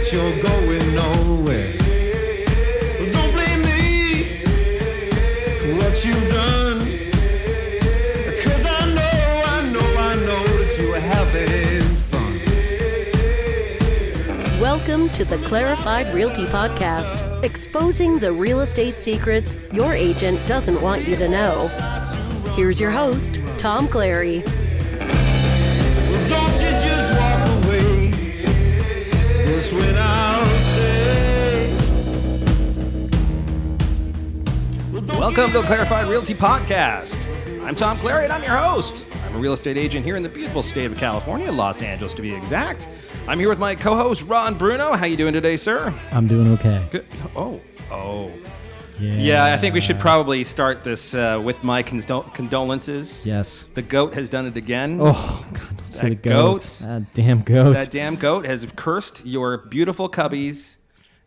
that you're going nowhere. Don't blame me for what you've done, 'cause I know that you are having fun. Welcome to the Clarified Realty Podcast, exposing the real estate secrets your agent doesn't want you to know. Here's your host, Tom Clary. Well, don't you just walk away. That's when I'll say. Welcome to the Clarified Realty Podcast. I'm Tom Clary and I'm your host. I'm a real estate agent here in the beautiful state of California, Los Angeles to be exact. I'm here with my co-host, Ron Bruno. How you doing today, sir? I'm doing okay. Good. Oh. Yeah, I think we should probably start this with my condolences. Yes. The goat has done it again. Oh, God, don't say the goat. That damn goat. That damn goat has cursed your beautiful cubbies.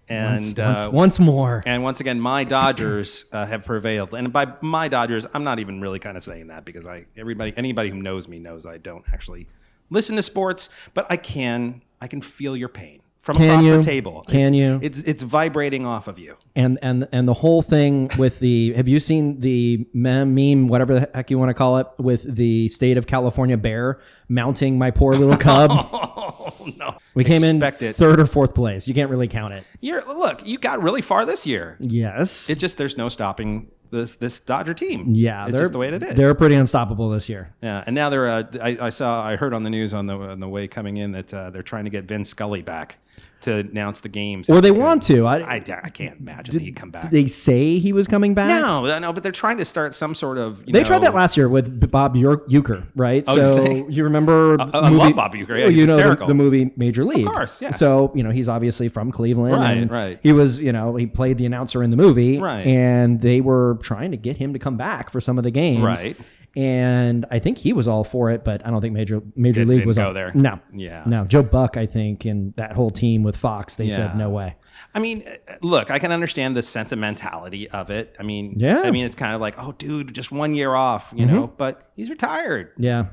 And once more. And once again, my Dodgers have prevailed. And by my Dodgers, I'm not even really kind of saying that because anybody who knows me knows I don't actually listen to sports, but I can feel your pain from across the table. It's vibrating off of you. And the whole thing with have you seen the meme, whatever the heck you want to call it, with the state of California bear mounting my poor little cub? Oh, no. We came in third or fourth place. You can't really count it. Look, you got really far this year. Yes. There's no stopping this Dodger team. Yeah, it's just the way it is. They're pretty unstoppable this year. Yeah, and now they're. I heard on the news on the way coming in that they're trying to get Vin Scully back to announce the games. Or they want to. I can't imagine he'd come back. Did they say he was coming back? No, but they're trying to start some sort of. They tried that last year with Bob Uecker, right? Oh, so you remember? I love Bob Uecker. Yeah, he's hysterical. The movie Major League. Of course, yeah. So he's obviously from Cleveland. Right. He was, he played the announcer in the movie. Right. And they were trying to get him to come back for some of the games. Right. And I think he was all for it, but I don't think Major League was go there. No. Yeah. No. Joe Buck, I think, and that whole team with Fox, they said no way. I mean, look, I can understand the sentimentality of it. I mean, it's kind of like, oh, dude, just 1 year off, you know, but he's retired. Yeah.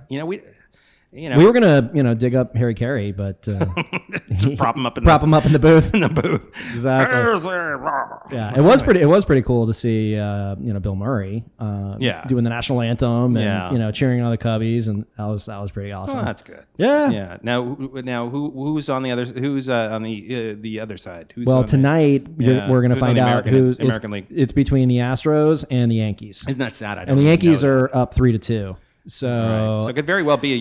We were gonna dig up Harry Carey, but prop him up in the booth. In the booth, exactly. Yeah, it was pretty cool to see Bill Murray doing the national anthem and cheering on the Cubbies, and that was pretty awesome. Oh, that's good. Yeah. Now who's on the other? Who's on the other side? Tonight we're gonna find out who's American League. It's between the Astros and the Yankees. Isn't that sad? And the Yankees are up 3-2. So it could very well be a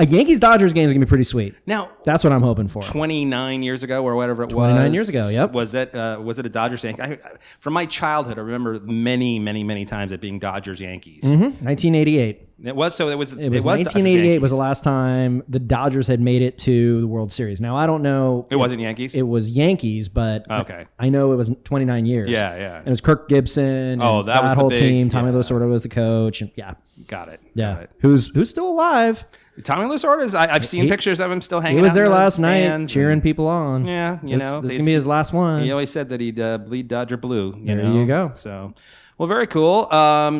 Yankees-Dodgers game is going to be pretty sweet. Now, that's what I'm hoping for. 29 years ago or whatever it was. 29 years ago, yep. Was it a Dodgers-Yankees? From my childhood, I remember many, many, many times it being Dodgers-Yankees. 1988. It was 1988 was the last time the Dodgers had made it to the World Series. Now, I don't know. It wasn't Yankees? It was Yankees, but okay. I know it was 29 years. Yeah. And it was Kirk Gibson. Oh, that was whole the big team. Tommy Lasorda was the coach. And Got it. Yeah. Got it. Who's still alive? Tommy Lasorda, I've seen pictures of him still hanging out. He was there last night cheering people on. Yeah, this is going to be his last one. He always said that he'd bleed Dodger blue. There you go. So, well, very cool.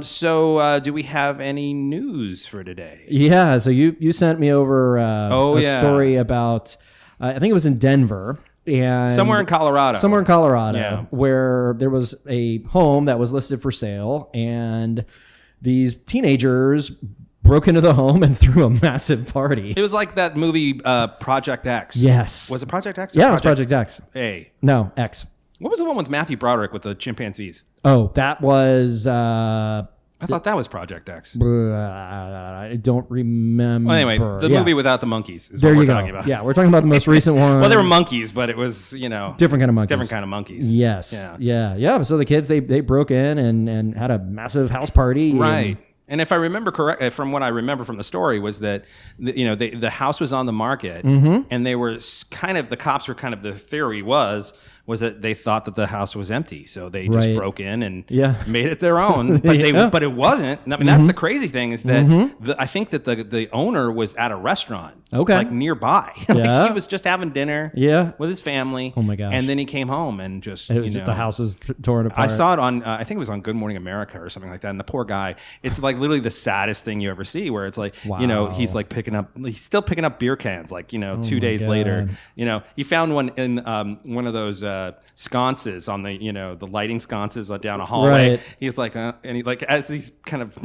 So do we have any news for today? Yeah, so you sent me over a story about, I think it was in Denver. And somewhere in Colorado. Where there was a home that was listed for sale, and these teenagers broke into the home and threw a massive party. It was like that movie Project X. Yes. Was it Project X? Yeah, it was Project X. A. No, X. What was the one with Matthew Broderick with the chimpanzees? Oh, that was... I thought that was Project X. I don't remember. Well, anyway, the movie without the monkeys is what we're talking about. Yeah, we're talking about the most recent one. Well, they were monkeys, but it was, different kind of monkeys. Different kind of monkeys. Yes. Yeah. So the kids, they broke in and had a massive house party. Right. And if I remember correctly, from what I remember from the story, was that the house was on the market, and they were the cops were the theory was was that they thought that the house was empty, so they just broke in and made it their own. But but it wasn't. I mean, that's the crazy thing is that I think that the owner was at a restaurant, like nearby. Like he was just having dinner, with his family. Oh my gosh! And then he came home and just the house was torn apart. I saw it on I think it was on Good Morning America or something like that. And the poor guy, it's like literally the saddest thing you ever see, where it's like he's like he's still picking up beer cans, like 2 days later. He found one in one of those sconces on the the lighting sconces down a hallway. Right. He's like and he like as he's kind of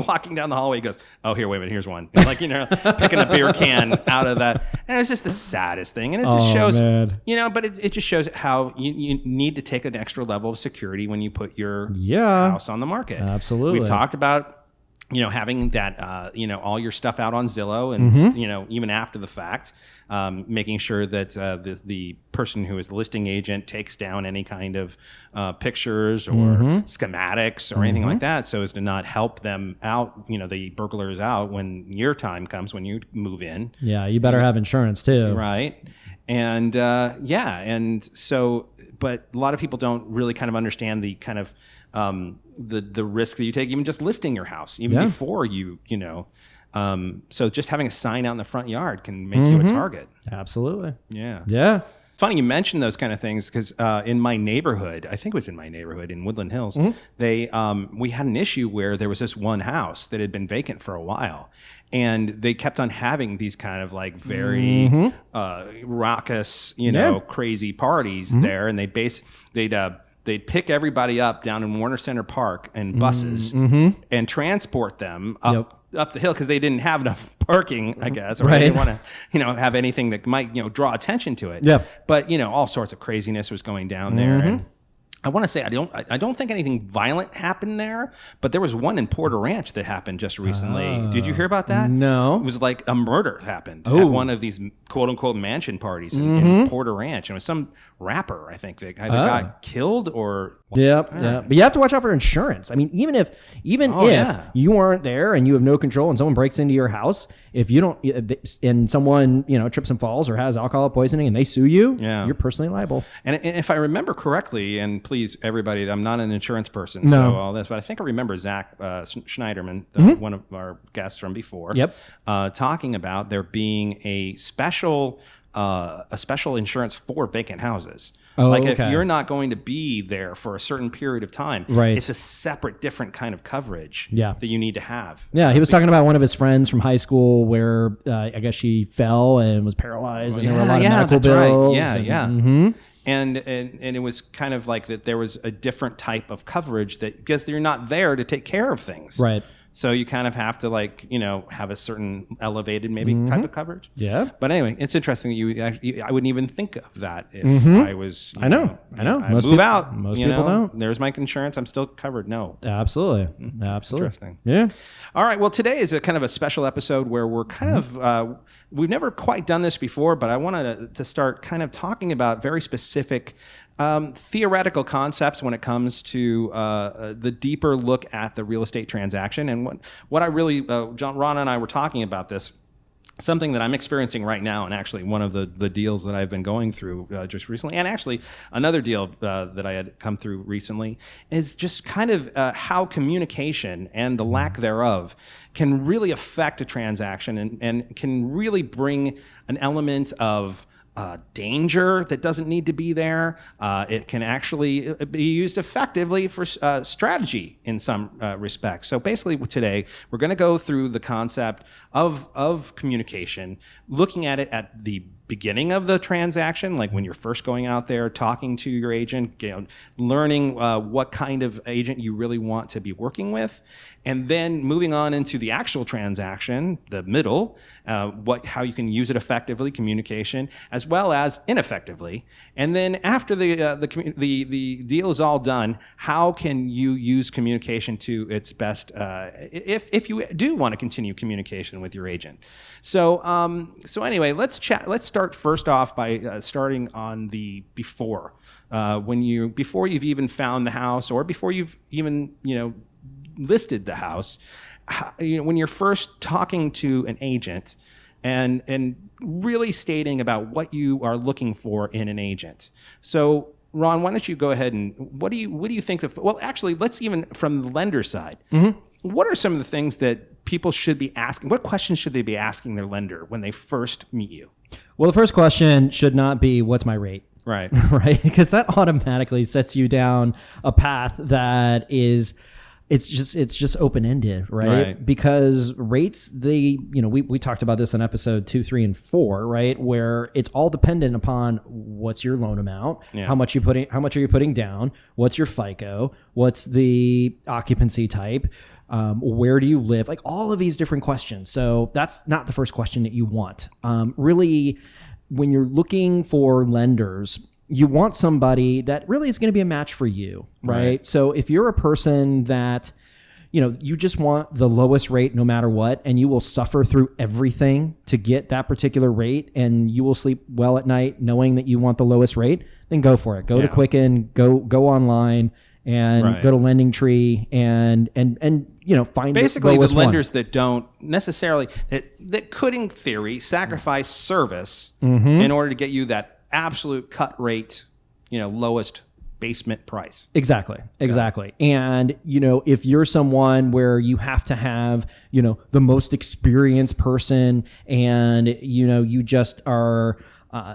walking down the hallway, he goes, "Oh, here, wait a minute, here's one." And like picking a beer can out of that, and it's just the saddest thing. And it just shows, but it just shows how you need to take an extra level of security when you put your house on the market. Absolutely, we've talked about having that, all your stuff out on Zillow and, even after the fact, making sure that the person who is the listing agent takes down any kind of pictures or schematics or anything like that, so as to not help them out, the burglars out when your time comes, when you move in. Yeah, you better have insurance too. Right. And, and so, but a lot of people don't really kind of understand the kind of, the risk that you take, even just listing your house, even before so just having a sign out in the front yard can make you a target. Absolutely. Yeah. Funny you mentioned those kind of things because in my neighborhood, I think it was in my neighborhood in Woodland Hills, we had an issue where there was this one house that had been vacant for a while. And they kept on having these kind of like very raucous, crazy parties there. And they'd pick everybody up down in Warner Center Park in buses and transport them up the hill because they didn't have enough parking, I guess, or they didn't want to, have anything that might, draw attention to it. But all sorts of craziness was going down there. And I want to say I don't think anything violent happened there, but there was one in Porter Ranch that happened just recently. Did you hear about that? No. It was like a murder happened at one of these quote unquote mansion parties in Porter Ranch. And it was some rapper, I think, that either got killed or but you have to watch out for insurance. I mean, even if you aren't there and you have no control and someone breaks into your house, if you don't, and someone trips and falls or has alcohol poisoning and they sue you, you're personally liable. And if I remember correctly, and please everybody, I'm not an insurance person, so all this, but I think I remember Zach Schneiderman, one of our guests from before, talking about there being a special insurance for vacant houses. If you're not going to be there for a certain period of time, it's a separate, different kind of coverage that you need to have. Yeah, he was talking about one of his friends from high school where I guess she fell and was paralyzed, and there were a lot of medical bills. Right. And it was kind of like that there was a different type of coverage because you're not there to take care of things. Right. So you kind of have to have a certain elevated maybe type of coverage. Yeah. But anyway, it's interesting that I wouldn't even think of that if I was. I know. I move out. Most people don't. There's my insurance. I'm still covered. No. Absolutely. Absolutely. Interesting. Yeah. All right. Well, today is a kind of a special episode where we're kind of we've never quite done this before, but I wanted to start kind of talking about very specific theoretical concepts when it comes to the deeper look at the real estate transaction. And what I really, Ron and I were talking about this, something that I'm experiencing right now, and actually one of the deals that I've been going through just recently, and actually another deal that I had come through recently, is just kind of how communication and the lack thereof can really affect a transaction and can really bring an element of danger that doesn't need to be there. It can actually be used effectively for strategy in some respects. So basically today, we're going to go through the concept of communication, looking at it at the beginning of the transaction, like when you're first going out there, talking to your agent, learning what kind of agent you really want to be working with, and then moving on into the actual transaction, the middle, how you can use it effectively, communication, as well as ineffectively. And then after the deal is all done, how can you use communication to its best if you do want to continue communication with your agent. So anyway, let's chat. Let's start first off by starting on the before. Before you've even found the house, or before you've even listed the house, when you're first talking to an agent and really stating about what you are looking for in an agent. So Ron, why don't you go ahead and what do you think well, actually, let's even from the lender side. What are some of the things that people should be asking? What questions should they be asking their lender when they first meet you? Well, the first question should not be, what's my rate? Right. Right? Because that automatically sets you down a path that is, it's just open-ended, right? Because rates, we talked about this in episode 2, 3, and 4, right? Where it's all dependent upon what's your loan amount, how much are you putting down, what's your FICO, what's the occupancy type, where do you live? Like all of these different questions. So that's not the first question that you want. Really, when you're looking for lenders, you want somebody that really is going to be a match for you, right? So if you're a person that, you just want the lowest rate no matter what, and you will suffer through everything to get that particular rate, and you will sleep well at night knowing that you want the lowest rate, then go for it. Go to Quicken, go online, and go to LendingTree and find basically the the lenders that don't necessarily that could in theory sacrifice service in order to get you that absolute cut rate, lowest basement price. Exactly. And if you're someone where you have to have the most experienced person, and you just are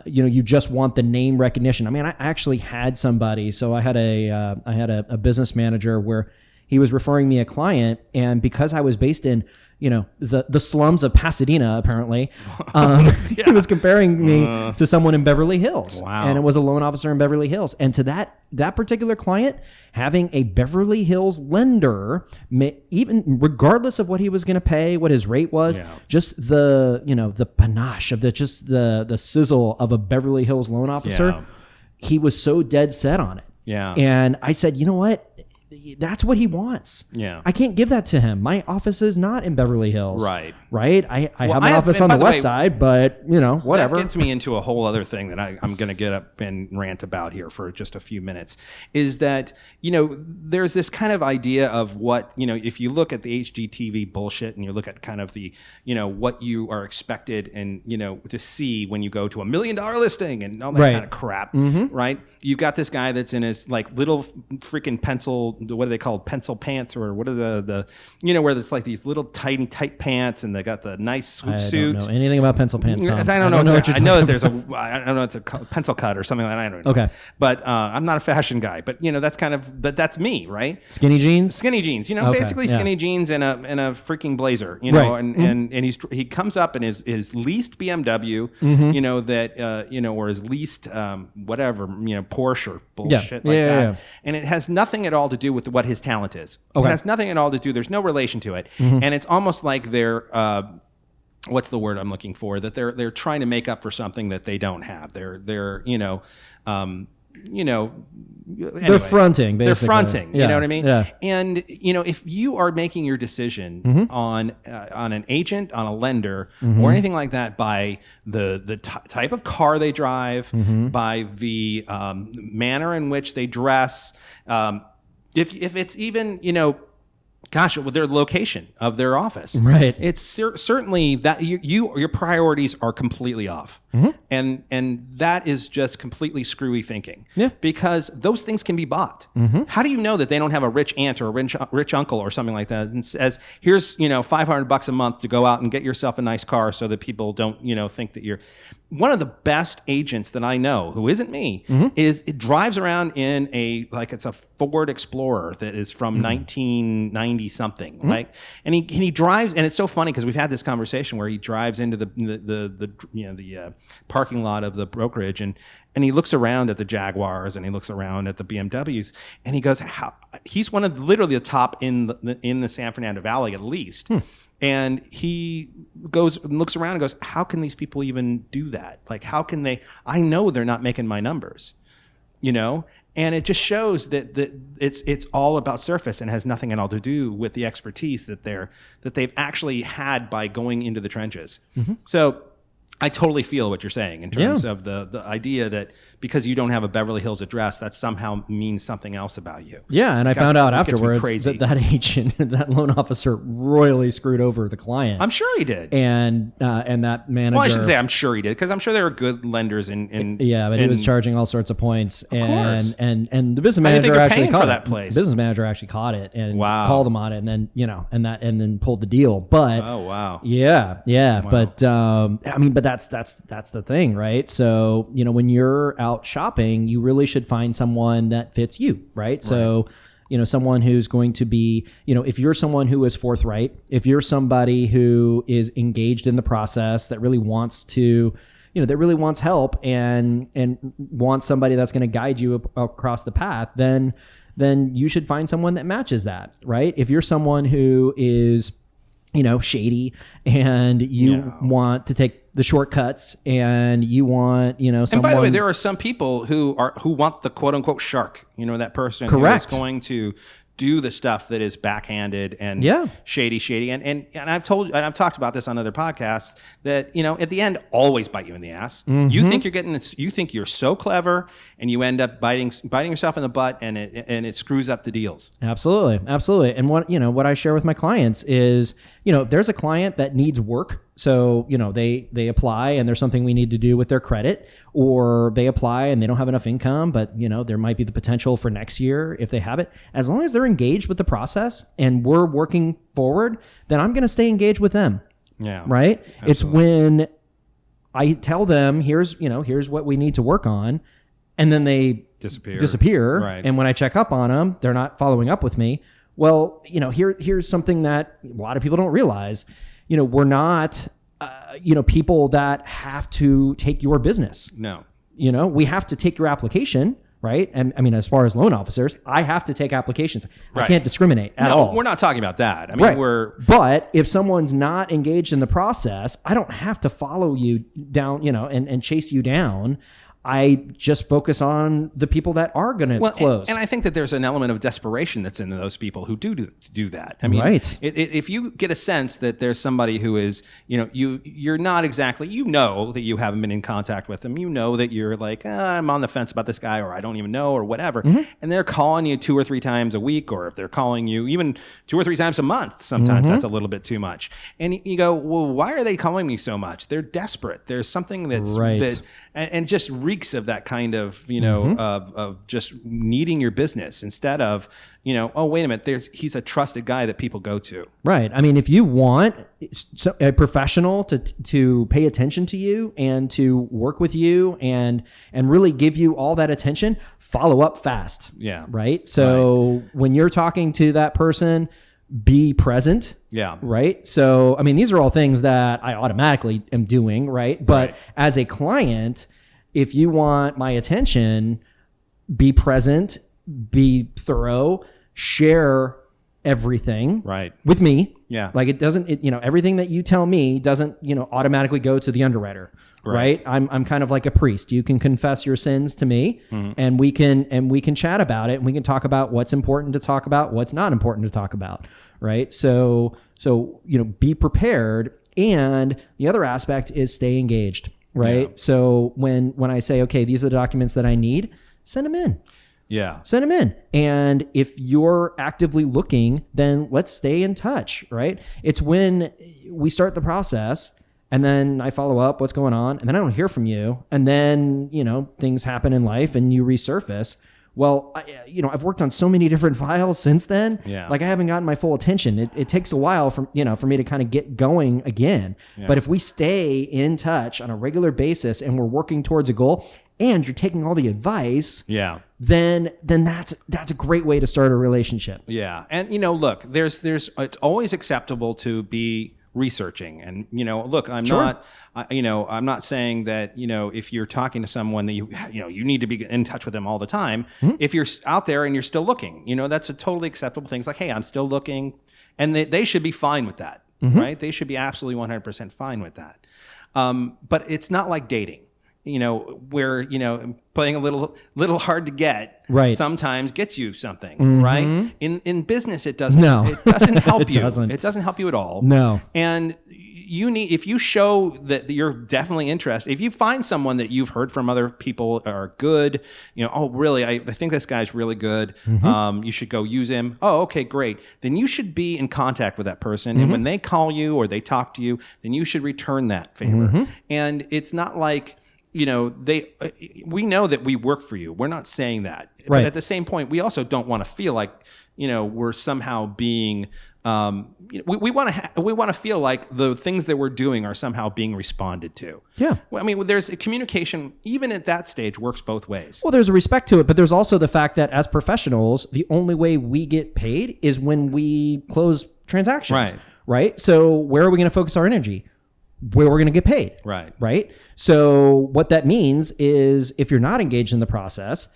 you just want the name recognition. I mean, I actually had somebody. So I had a business manager where he was referring me a client, and because I was based in the slums of Pasadena, apparently, he was comparing me to someone in Beverly Hills. Wow. And it was a loan officer in Beverly Hills. And to that particular client, having a Beverly Hills lender, even regardless of what he was going to pay, what his rate was, just the panache of the sizzle of a Beverly Hills loan officer, he was so dead set on it. Yeah. And I said, you know what? That's what he wants. Yeah. I can't give that to him. My office is not in Beverly Hills. Right. I have an office on the west side, but whatever. That gets me into a whole other thing that I'm going to get up and rant about here for just a few minutes, is that, there's this kind of idea of what, if you look at the HGTV bullshit and you look at kind of the, what you are expected and, to see when you go to $1 million listing and all that kind of crap, right? You've got this guy that's in his like little freaking pencil, what are they called? Pencil pants, or what are the where it's like these little tiny tight pants and they got the nice swoop suit. I don't know anything about pencil pants, Tom. I don't know what I know that there's I don't know, it's a pencil cut or something like that. I don't know. Okay. But I'm not a fashion guy, but that's me, right? Skinny jeans, basically skinny jeans and a freaking blazer, and he comes up in his leased BMW, or his leased whatever, Porsche or bullshit like that. Yeah. And it has nothing at all to do with what his talent is. Okay. It has nothing at all to do. There's no relation to it. And it's almost like they're what's the word I'm looking for? That they're trying to make up for something that they don't have. They're they're fronting, basically. They're fronting, you know what I mean? Yeah. And, if you are making your decision on an agent, on a lender, or anything like that by the type of car they drive, by the manner in which they dress, if it's even, with their location of their office, right? It's certainly that your priorities are completely off, and that is just completely screwy thinking. Yeah, because those things can be bought. How do you know that they don't have a rich aunt or a rich uncle or something like that and says, "Here's $500 a month to go out and get yourself a nice car," so that people don't think that you're. One of the best agents that I know, who isn't me, it drives around in it's a Ford Explorer that is from 1990 something, right? And he drives, and it's so funny because we've had this conversation where he drives into the parking lot of the brokerage, and he looks around at the Jaguars and he looks around at the BMWs, and he goes, he's one of literally the top in the San Fernando Valley at least. And he goes and looks around and goes, how can these people even do that? Like, how can they? I know they're not making my numbers, And it just shows that it's all about surface and has nothing at all to do with the expertise that they've actually had by going into the trenches. So I totally feel what you're saying in terms of the idea that because you don't have a Beverly Hills address, that somehow means something else about you. Yeah, and I found out afterwards crazy. that agent, that loan officer, royally screwed over the client. I'm sure he did. And that manager. Well, I should say I'm sure he did, because I'm sure there are good lenders in yeah, but he was charging all sorts of points. Of course. And the business manager actually caught it. The business manager actually caught it and called him on it, and then and then pulled the deal. But oh wow, yeah, wow. But I mean, but that's the thing, right? So when you're out shopping, you really should find someone that fits you, right? So someone who's going to be, if you're someone who is forthright, if you're somebody who is engaged in the process, that really wants to, that really wants help and wants somebody that's going to guide you across the path, then you should find someone that matches that, right? If you're someone who is, shady and you want to take the shortcuts and you want, someone. And by the way, there are some people who want the quote unquote shark, that person Correct. who is going to do the stuff that is backhanded and shady. And I've talked about this on other podcasts that, at the end, always bite you in the ass. Mm-hmm. You think you're so clever, and you end up biting yourself in the butt, and it screws up the deals. Absolutely. And what I share with my clients is, if there's a client that needs work, so, they apply and there's something we need to do with their credit, or they apply and they don't have enough income, but, there might be the potential for next year if they have it. As long as they're engaged with the process and we're working forward, then I'm going to stay engaged with them. Yeah. Right? Absolutely. It's when I tell them, here's what we need to work on, and then they disappear. Right. And when I check up on them, they're not following up with me. Well, here's something that a lot of people don't realize. We're not, people that have to take your business. No. We have to take your application, right? And I mean, as far as loan officers, I have to take applications. Right. I can't discriminate at all. We're not talking about that. I mean, But if someone's not engaged in the process, I don't have to follow you down, and chase you down. I just focus on the people that are going to close. And I think that there's an element of desperation that's in those people who do that. I mean, right. If you get a sense that there's somebody who is, you're not exactly, that you haven't been in contact with them, that you're like, I'm on the fence about this guy, or I don't even know, or whatever, and they're calling you 2 or 3 times a week, or if they're calling you even 2 or 3 times a month, sometimes that's a little bit too much. And you go, well, why are they calling me so much? They're desperate. There's something that's right. And just reeks of that kind of, of just needing your business instead of, oh, wait a minute, he's a trusted guy that people go to. Right. I mean, if you want a professional to pay attention to you and to work with you and really give you all that attention, follow up fast. Yeah. Right. So when you're talking to that person, be present. Yeah. Right. So, I mean, these are all things that I automatically am doing. Right. But as a client, if you want my attention, be present, be thorough, share everything with me. Yeah. Like everything that you tell me doesn't, automatically go to the underwriter. Right. I'm kind of like a priest. You can confess your sins to me, and we can chat about it, and we can talk about what's important to talk about, what's not important to talk about. Right. So, be prepared. And the other aspect is stay engaged. Right. Yeah. So when I say, okay, these are the documents that I need, send them in. Yeah. Send them in. And if you're actively looking, then let's stay in touch. Right. It's when we start the process and then I follow up what's going on, and then I don't hear from you. And then, things happen in life and you resurface. Well, I've worked on so many different files since then. Yeah. Like I haven't gotten my full attention. It takes a while for me to kind of get going again. Yeah. But if we stay in touch on a regular basis and we're working towards a goal and you're taking all the advice, then that's a great way to start a relationship. Yeah. And look, there's it's always acceptable to be researching, and look, I'm not saying that if you're talking to someone that you need to be in touch with them all the time. If you're out there and you're still looking, that's a totally acceptable thing. It's like, hey, I'm still looking, and they should be fine with that. Right? They should be absolutely 100% fine with that. But it's not like dating, where playing a little hard to get sometimes gets you something. Right? In business, it doesn't. No. It doesn't help you. Doesn't. It doesn't help you at all. No. And if you show that you're definitely interested, if you find someone that you've heard from other people are good, oh, really, I think this guy's really good. You should go use him. Oh, okay, great. Then you should be in contact with that person. And when they call you or they talk to you, then you should return that favor. And it's not like, we know that we work for you. We're not saying that. Right. But at the same point, we also don't want to feel like, we're somehow being, we want to feel like the things that we're doing are somehow being responded to. Yeah. Well, I mean, there's a communication, even at that stage, works both ways. Well, there's a respect to it, but there's also the fact that as professionals, the only way we get paid is when we close transactions. Right. So where are we going to focus our energy? Where we're going to get paid. Right. So what that means is if you're not engaged in the process,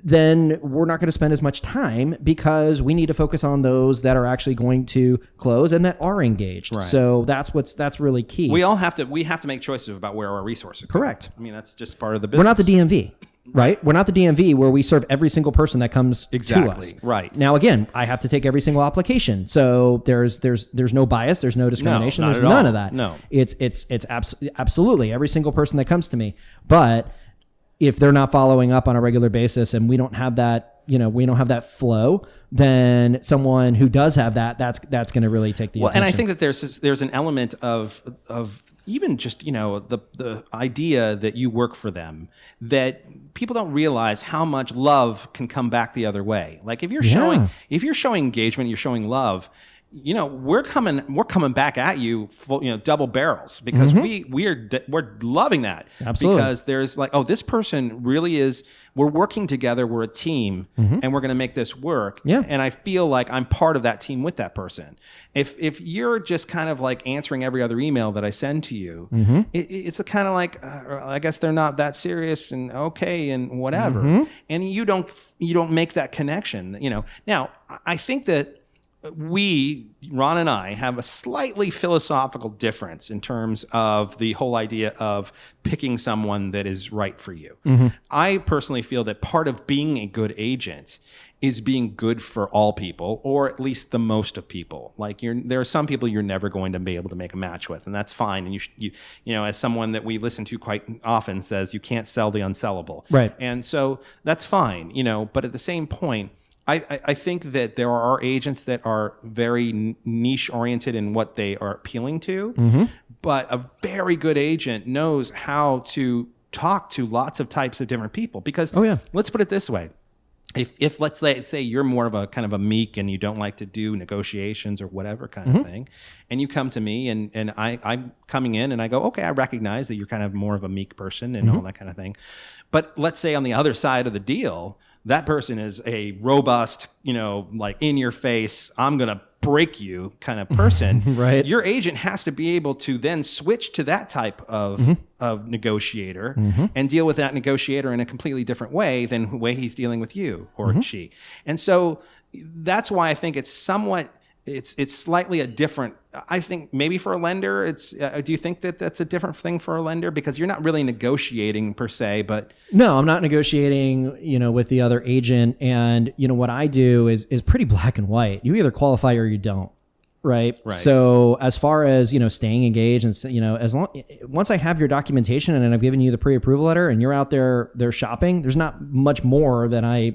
then we're not going to spend as much time because we need to focus on those that are actually going to close and that are engaged. So that's really key. We have to make choices about where our resources go. Correct. I mean, that's just part of the business. We're not the DMV. Right? We're not the DMV where we serve every single person that comes to us. Right. Now, again, I have to take every single application. So there's no bias. There's no discrimination. No, not there's at none all. of that. No. It's absolutely every single person that comes to me. But if they're not following up on a regular basis and we don't have that, we don't have that flow, then someone who does have that's going to really take the attention. And I think that there's an element of even just, the idea that you work for them, that people don't realize how much love can come back the other way. Like if you're showing engagement, you're showing love, we're coming back at you full, double barrels because we're loving that. Absolutely. Because there's like, oh, this person really is, we're working together, we're a team, and we're going to make this work. Yeah. And I feel like I'm part of that team with that person. If you're just kind of like answering every other email that I send to you, it's a kind of like, I guess they're not that serious and okay and whatever. And you don't make that connection. Now I think that Ron and I, have a slightly philosophical difference in terms of the whole idea of picking someone that is right for you. I personally feel that part of being a good agent is being good for all people, or at least the most of people. Like there are some people you're never going to be able to make a match with, and that's fine. And you as someone that we listen to quite often says, you can't sell the unsellable. Right. And so that's fine, but at the same point, I think that there are agents that are very niche oriented in what they are appealing to, but a very good agent knows how to talk to lots of types of different people. Because let's put it this way. If let's say you're more of a kind of a meek and you don't like to do negotiations or whatever kind of thing, and you come to me and I'm coming in and I go, okay, I recognize that you're kind of more of a meek person and all that kind of thing. But let's say on the other side of the deal, that person is a robust, like in your face, I'm going to break you kind of person. Right. Your agent has to be able to then switch to that type of negotiator and deal with that negotiator in a completely different way than the way he's dealing with you or she. And so that's why I think it's somewhat, it's slightly a different, I think maybe for a lender, it's, do you think that that's a different thing for a lender? Because you're not really negotiating per se, but. No, I'm not negotiating, with the other agent. And, what I do is pretty black and white. You either qualify or you don't. Right. So as far as, staying engaged and, once I have your documentation and I've given you the pre-approval letter and you're out there shopping, there's not much more that I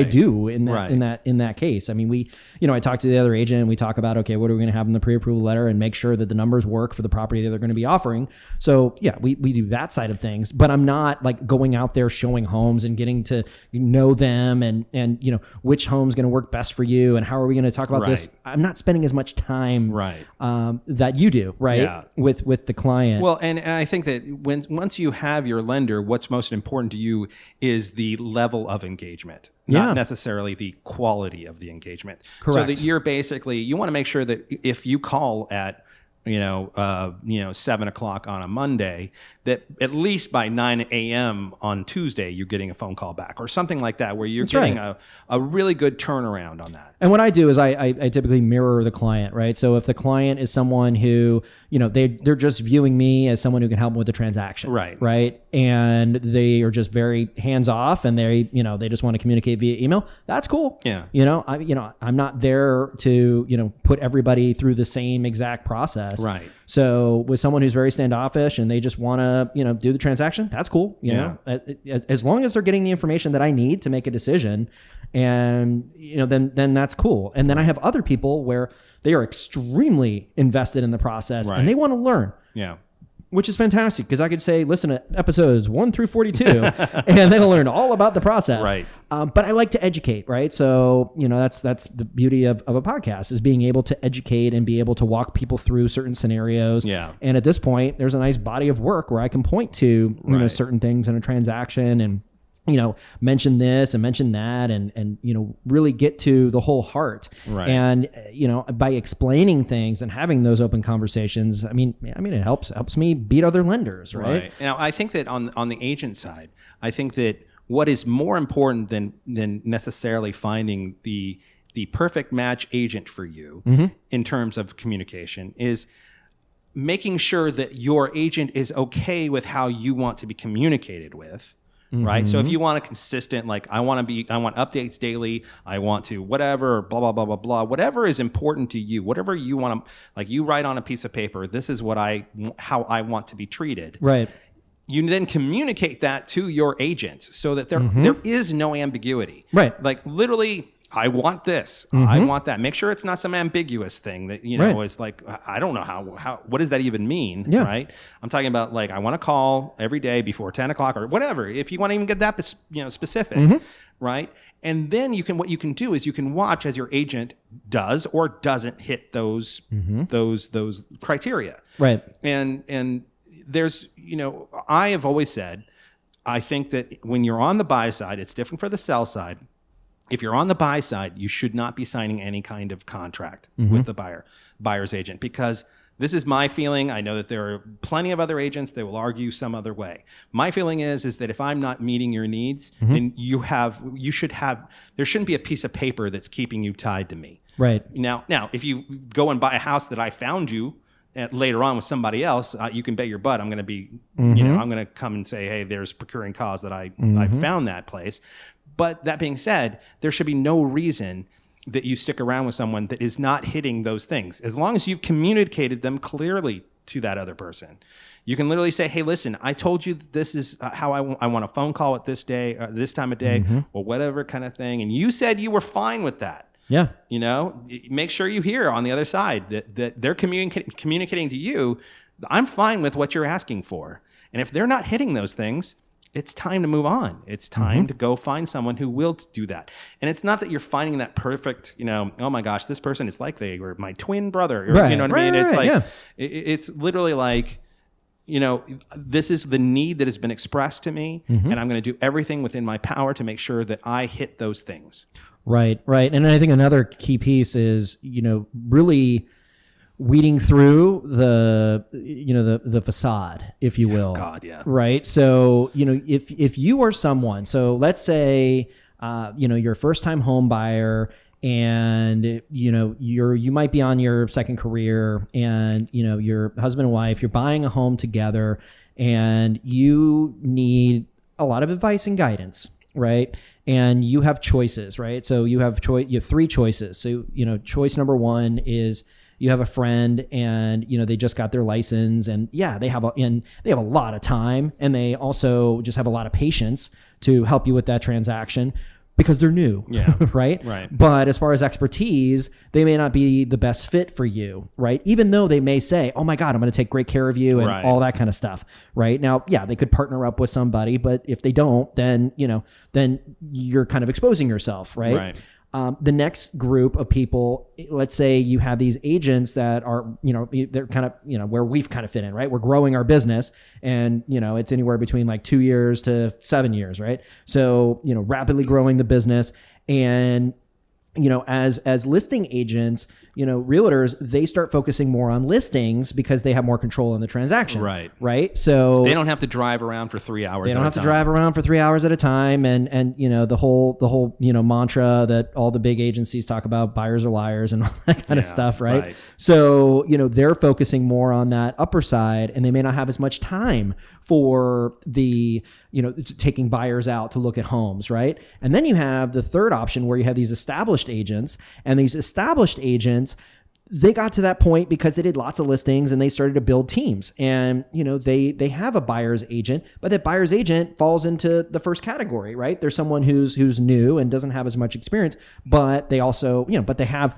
do in that case. I mean, I talk to the other agent and we talk about, okay, what are we going to have in the pre-approval letter and make sure that the numbers work for the property that they're going to be offering. So yeah, we do that side of things, but I'm not like going out there showing homes and getting to know them and which home's going to work best for you and how are we going to talk about this. I'm not spending as much time that you do with the client. Well, and I think that once you have your lender, what's most important to you is the level of engagement, not necessarily the quality of the engagement. Correct. So that you want to make sure that if you call at 7 o'clock on a Monday, that at least by 9 a.m. on Tuesday, you're getting a phone call back or something like that, where you're getting a really good turnaround on that. And what I do is I typically mirror the client, right? So if the client is someone who, they're just viewing me as someone who can help them with the transaction, right? And they are just very hands off and they just want to communicate via email. That's cool. Yeah. I'm not there to, put everybody through the same exact process. process. Right. So with someone who's very standoffish and they just want to, do the transaction, that's cool. You know, as long as they're getting the information that I need to make a decision, and then that's cool. And then I have other people where they are extremely invested in the process and they want to learn. Yeah. Which is fantastic, because I could say, listen to episodes 1 through 42, and they'll learn all about the process. Right. But I like to educate, right? So, that's the beauty of a podcast, is being able to educate and be able to walk people through certain scenarios. Yeah. And at this point, there's a nice body of work where I can point to, certain things in a transaction and, mention this and mention that and really get to the whole heart. Right. And, by explaining things and having those open conversations, it helps me beat other lenders, right? Now, I think that on the agent side, I think that what is more important than necessarily finding the perfect match agent for you in terms of communication is making sure that your agent is okay with how you want to be communicated with. Right. So if you want a consistent, like I want updates daily, I want to whatever, blah, blah, blah, blah, blah, whatever is important to you, whatever you want to, like you write on a piece of paper, this is how I want to be treated. Right. You then communicate that to your agent so that there is no ambiguity. Right. Like literally, I want this. I want that. Make sure it's not some ambiguous thing that, is like, I don't know how, what does that even mean? Yeah. Right. I'm talking about like, I want to call every day before 10 o'clock or whatever. If you want to even get that, specific. Right. And then what you can do is you can watch as your agent does or doesn't hit those criteria. Right. And there's, I have always said, I think that when you're on the buy side, it's different for the sell side. If you're on the buy side, you should not be signing any kind of contract with the buyer's agent, because this is my feeling. I know that there are plenty of other agents that will argue some other way. My feeling is that if I'm not meeting your needs, then there shouldn't be a piece of paper that's keeping you tied to me. Right. Now, if you go and buy a house that I found you later on with somebody else, you can bet your butt I'm going to be, I'm going to come and say, hey, there's procuring cause that I found that place. But that being said, there should be no reason that you stick around with someone that is not hitting those things. As long as you've communicated them clearly to that other person. You can literally say, hey, listen, I told you this is how I want a phone call at this day, this time of day, or whatever kind of thing. And you said you were fine with that. Yeah. Make sure you hear on the other side that they're communicating to you, I'm fine with what you're asking for. And if they're not hitting those things, it's time to move on. It's time to go find someone who will do that. And it's not that you're finding that perfect, oh my gosh, this person is like they were my twin brother. Or, you know what I mean? It's like, it's literally like, this is the need that has been expressed to me, and I'm going to do everything within my power to make sure that I hit those things. Right. And I think another key piece is, really weeding through the facade, if you will. God, yeah. Right. So, if you are someone, so let's say, you're a first time home buyer and, you might be on your second career and, your husband and wife, you're buying a home together and you need a lot of advice and guidance. Right. And you have choices, right? So you have three choices. So, choice number one is, you have a friend and, they just got their license and they have a lot of time, and they also just have a lot of patience to help you with that transaction because they're new. Yeah. Right. But as far as expertise, they may not be the best fit for you. Right. Even though they may say, oh my God, I'm going to take great care of you and all that kind of stuff. Right. Now, they could partner up with somebody, but if they don't, then you're kind of exposing yourself. Right. The next group of people, let's say you have these agents that are, they're kind of, where we've kind of fit in, right? We're growing our business and, it's anywhere between like 2 years to 7 years, right? So, rapidly growing the business and, as listing agents, realtors, they start focusing more on listings because they have more control in the transaction. Right. So they don't have to drive around for 3 hours. They don't have to drive around for 3 hours at a time. And, the whole, mantra that all the big agencies talk about, buyers are liars and all that kind of stuff. Right. So, they're focusing more on that upper side and they may not have as much time for the, taking buyers out to look at homes. Right. And then you have the third option where you have these established agents, and these established agents, they got to that point because they did lots of listings and they started to build teams. And, they have a buyer's agent, but that buyer's agent falls into the first category, right? There's someone who's new and doesn't have as much experience, but they also, but they have,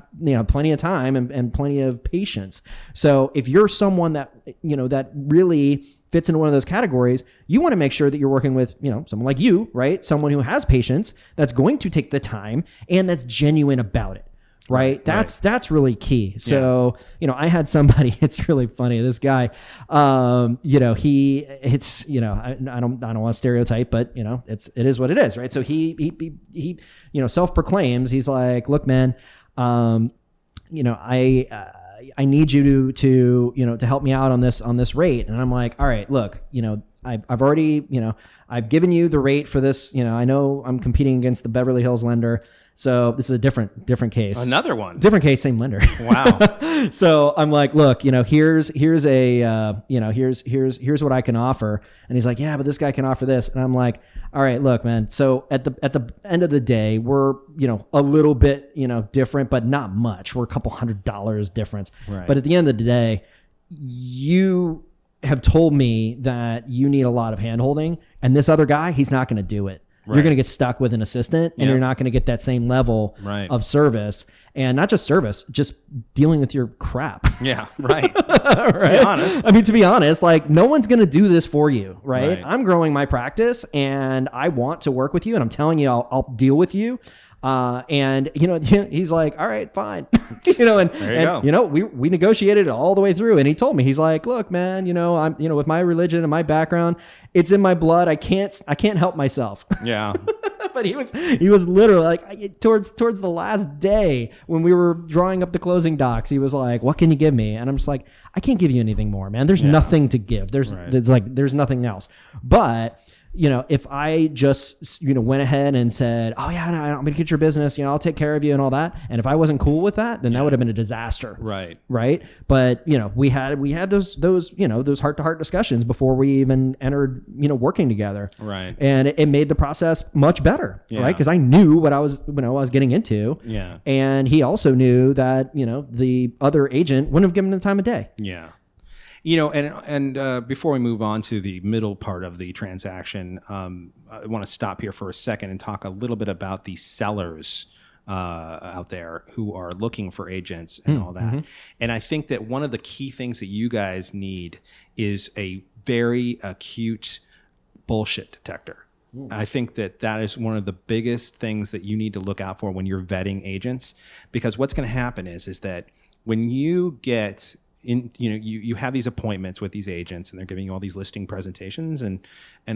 plenty of time and plenty of patience. So if you're someone that, that really fits into one of those categories, you want to make sure that you're working with, someone like you, right? Someone who has patience, that's going to take the time and that's genuine about it. Right. That's really key. So, I had somebody, it's really funny. This guy, I don't want to stereotype, but it is what it is. Right. So he self-proclaims, he's like, look, man, I need you to help me out on this rate. And I'm like, all right, look, I've already, I've given you the rate for this. I know I'm competing against the Beverly Hills lender. So this is a different case. Another one. Different case, same lender. Wow. So I'm like, look, here's what I can offer. And he's like, yeah, but this guy can offer this. And I'm like, all right, look, man. So at the end of the day, we're, a little bit, different, but not much. We're a couple $100 difference. Right. But at the end of the day, you have told me that you need a lot of handholding, and this other guy, he's not going to do it. Right. You're going to get stuck with an assistant and you're not going to get that same level of service, and not just service, just dealing with your crap. Yeah. Right. Right? To be honest. To be honest, like no one's going to do this for you. Right? I'm growing my practice and I want to work with you, and I'm telling you, I'll deal with you. And he's like, all right, fine. There you go. We negotiated it all the way through, and he told me, he's like, look, man, I'm, with my religion and my background, it's in my blood. I can't help myself. Yeah. But he was literally like, towards the last day when we were drawing up the closing docs, he was like, what can you give me? And I'm just like, I can't give you anything more, man. There's nothing to give. There's nothing else. But if I just, went ahead and said, oh yeah, no, I'm going to get your business, I'll take care of you and all that. And if I wasn't cool with that, then that would have been a disaster. Right. Right. But, we had those heart to heart discussions before we even entered, working together. Right. And it made the process much better. Yeah. Right. Cause I knew what I was getting into. Yeah. And he also knew that, the other agent wouldn't have given him the time of day. Yeah. And before we move on to the middle part of the transaction, I want to stop here for a second and talk a little bit about the sellers out there who are looking for agents and all that. Mm-hmm. And I think that one of the key things that you guys need is a very acute bullshit detector. Ooh. I think that is one of the biggest things that you need to look out for when you're vetting agents, because what's going to happen is that when you get you have these appointments with these agents and they're giving you all these listing presentations and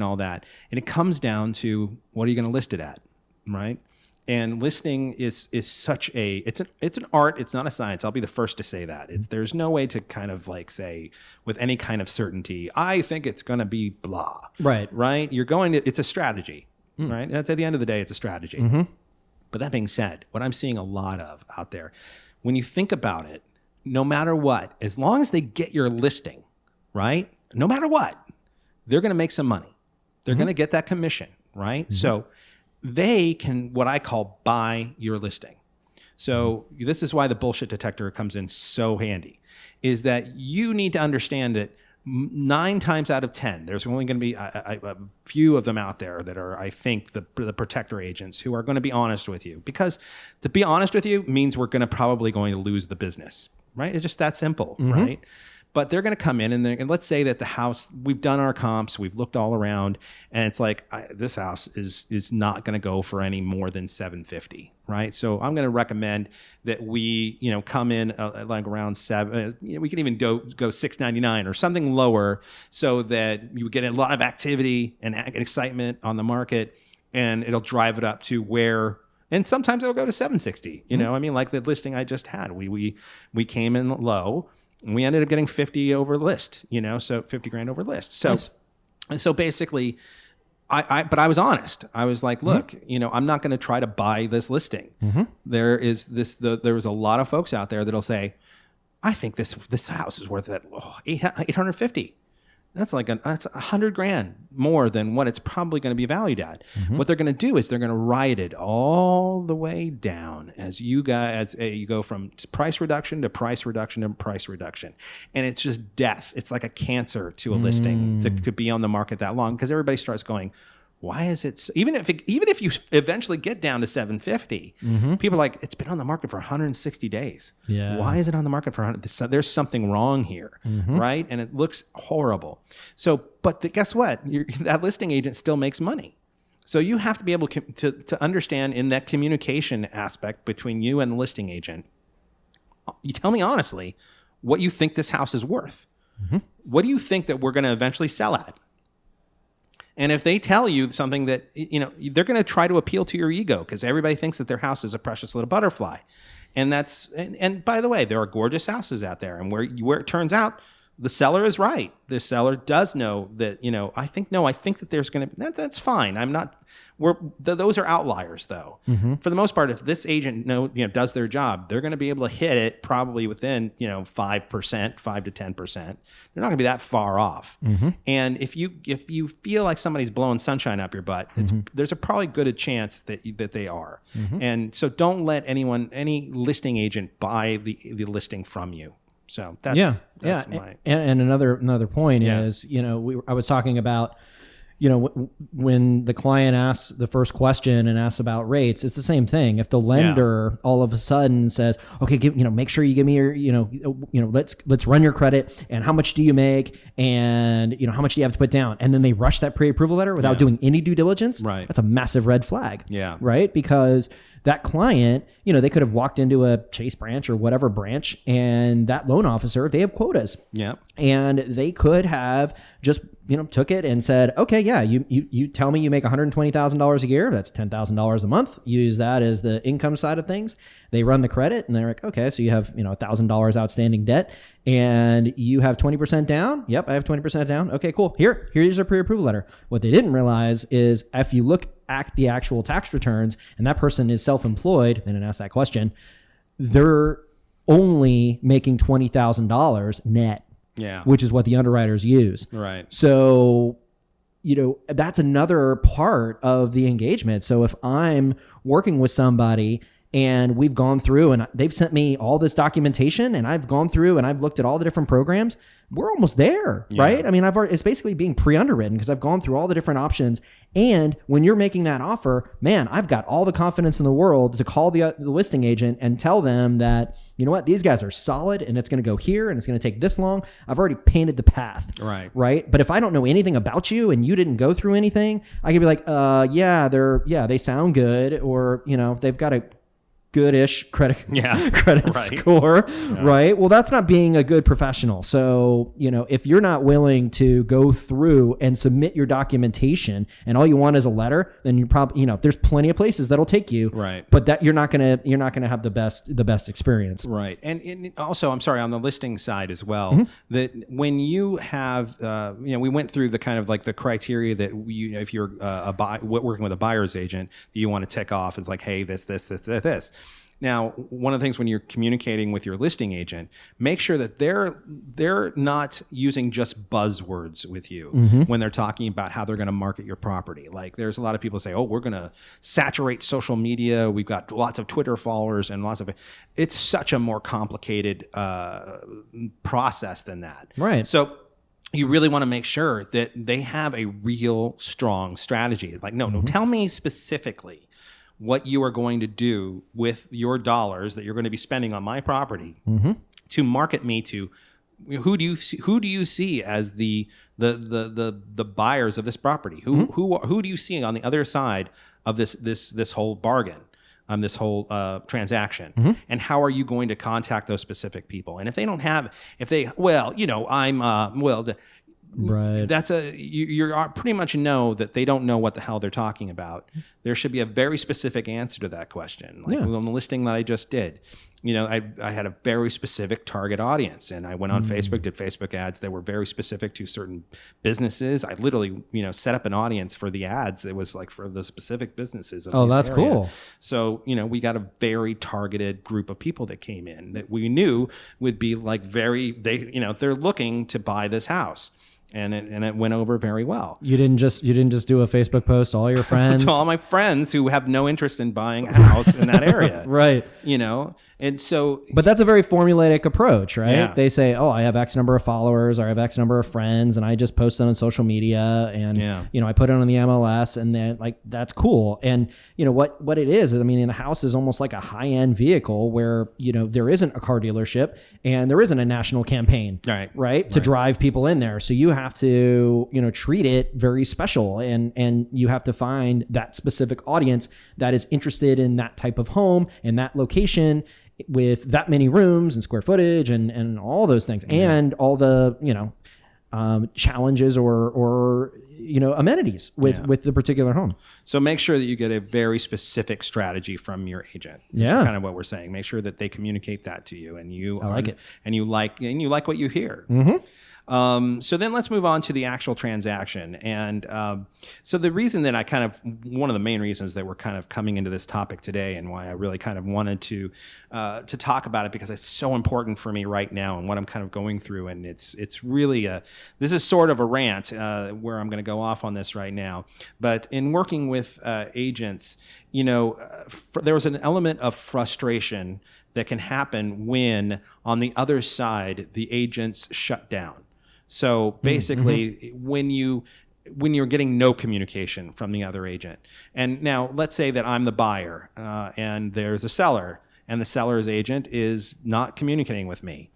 all that. And it comes down to, what are you going to list it at? Right. And listing is such it's an art. It's not a science. I'll be the first to say that. There's no way to kind of like say with any kind of certainty, I think it's going to be blah. Right. Right. It's a strategy. Right. At the end of the day, it's a strategy. Mm-hmm. But that being said, what I'm seeing a lot of out there, when you think about it, no matter what, as long as they get your listing, right? No matter what, they're going to make some money. They're going to get that commission, right? Mm-hmm. So they can, what I call, buy your listing. So this is why the bullshit detector comes in so handy, is that you need to understand that 9 times out of 10, there's only going to be a few of them out there that are, I think, the protector agents who are going to be honest with you. Because to be honest with you means we're probably going to lose the business. Right? It's just that simple, right? But they're going to come in and let's say that the house, we've done our comps, we've looked all around, and it's like, this house is not going to go for any more than $750, right? So I'm going to recommend that we, come in like around $7. We can even go $699 or something lower, so that you get a lot of activity and excitement on the market, and it'll drive it up to where. And sometimes it'll go to $760. Like the listing I just had, we came in low, and we ended up getting 50 over list. So $50,000 over list. So, nice. So basically, but I was honest. I was like, look, I'm not going to try to buy this listing. Mm-hmm. There was a lot of folks out there that'll say, I think this house is worth $850. That's that's $100,000 more than what it's probably going to be valued at. What they're going to do is they're going to ride it all the way down as you go from price reduction to price reduction to price reduction, and it's just death. It's like a cancer to a listing to be on the market that long, because everybody starts going, why is it so, even if you eventually get down to 750, people are like, it's been on the market for 160 days. Yeah. Why is it on the market for 100? There's something wrong here, right? And it looks horrible. So, but guess what? That listing agent still makes money. So you have to be able to understand in that communication aspect between you and the listing agent. You tell me honestly what you think this house is worth. What do you think that we're going to eventually sell at? And if they tell you something that, they're going to try to appeal to your ego, because everybody thinks that their house is a precious little butterfly. And and by the way, there are gorgeous houses out there. And where it turns out the seller is right. The seller does know that, I think that there's going to, that's fine. Those are outliers though. For the most part, if this agent does their job, they're going to be able to hit it probably within, 5%, 5 to 10%. They're not going to be that far off. And if you feel like somebody's blowing sunshine up your butt, there's a probably good a chance that they are. And so don't let any listing agent buy the listing from you. So that's my... And another point is, I was talking about, when the client asks the first question and asks about rates, it's the same thing. If the lender all of a sudden says, okay, make sure you give me your, let's run your credit, and how much do you make, and how much do you have to put down, and then they rush that pre-approval letter without doing any due diligence, right? That's a massive red flag. Yeah. Right? Because that client, they could have walked into a Chase branch or whatever branch, and that loan officer, they have quotas. Yeah. And they could have just, took it and said, okay, yeah, you tell me you make $120,000 a year. That's $10,000 a month. Use that as the income side of things. They run the credit, and they're like, okay, so you have, $1,000 outstanding debt, and you have 20% down. Yep, I have 20% down. Okay, cool. Here's your pre-approval letter. What they didn't realize is if you look at the actual tax returns and that person is self-employed, they didn't ask that question, they're only making $20,000 net. Yeah. Which is what the underwriters use. Right. So, that's another part of the engagement. So if I'm working with somebody and we've gone through and they've sent me all this documentation and I've gone through and I've looked at all the different programs, we're almost there, right? I mean, it's basically being pre-underwritten because I've gone through all the different options. And when you're making that offer, man, I've got all the confidence in the world to call the listing agent and tell them that, you know what, these guys are solid and it's going to go here and it's going to take this long. I've already painted the path. Right. But if I don't know anything about you and you didn't go through anything, I could be like, they sound good, or, they've got a good-ish credit score, right? Well, that's not being a good professional. So, if you're not willing to go through and submit your documentation and all you want is a letter, then you probably, there's plenty of places that'll take you, right? But that you're not gonna have the best experience, right? And also, I'm sorry, on the listing side as well, that when you have, we went through the kind of like the criteria that if you're working with a buyer's agent, you want to tick off is like, hey, this. Now, one of the things when you're communicating with your listing agent, make sure that they're not using just buzzwords with you when they're talking about how they're going to market your property. Like there's a lot of people say, oh, we're going to saturate social media. We've got lots of Twitter followers and lots of, it's such a more complicated process than that. Right. So you really want to make sure that they have a real strong strategy. Like, no, tell me specifically what you are going to do with your dollars that you're going to be spending on my property to market me to. Who do you see as the buyers of this property? Who do you see on the other side of this whole bargain, this whole transaction? And how are you going to contact those specific people? And if they don't have, right, that's you pretty much know that they don't know what the hell they're talking about. There should be a very specific answer to that question. Like on the listing that I just did, I had a very specific target audience, and I went on Facebook, did Facebook ads that were very specific to certain businesses. I literally, set up an audience for the ads. It was like for the specific businesses. Oh, that's area. Cool. So, we got a very targeted group of people that came in that we knew would be like they're looking to buy this house. And it went over very well. You didn't just do a Facebook post to all your friends? To all my friends who have no interest in buying a house in that area. Right. And so... But that's a very formulaic approach, right? Yeah. They say, oh, I have X number of followers, or I have X number of friends, and I just post it on social media, and, I put it on the MLS, and then, that's cool. And, what it is, I mean, a house is almost like a high-end vehicle where, there isn't a car dealership, and there isn't a national campaign, right? To drive people in there. So you have to, treat it very special, and you have to find that specific audience that is interested in that type of home and that location with that many rooms and square footage and all those things, and all the, challenges or amenities with the particular home. So make sure that you get a very specific strategy from your agent. That's kind of what we're saying. Make sure that they communicate that to you, and you like it, and you like what you hear. So then let's move on to the actual transaction. And so the reason that one of the main reasons that we're kind of coming into this topic today, and why I really kind of wanted to talk about it, because it's so important for me right now and what I'm kind of going through. And it's really this is sort of a rant where I'm going to go off on this right now. But in working with agents, there was an element of frustration that can happen when on the other side the agents shut down. So basically, when you're getting no communication from the other agent, and now let's say that I'm the buyer and there's a seller, and the seller's agent is not communicating with me,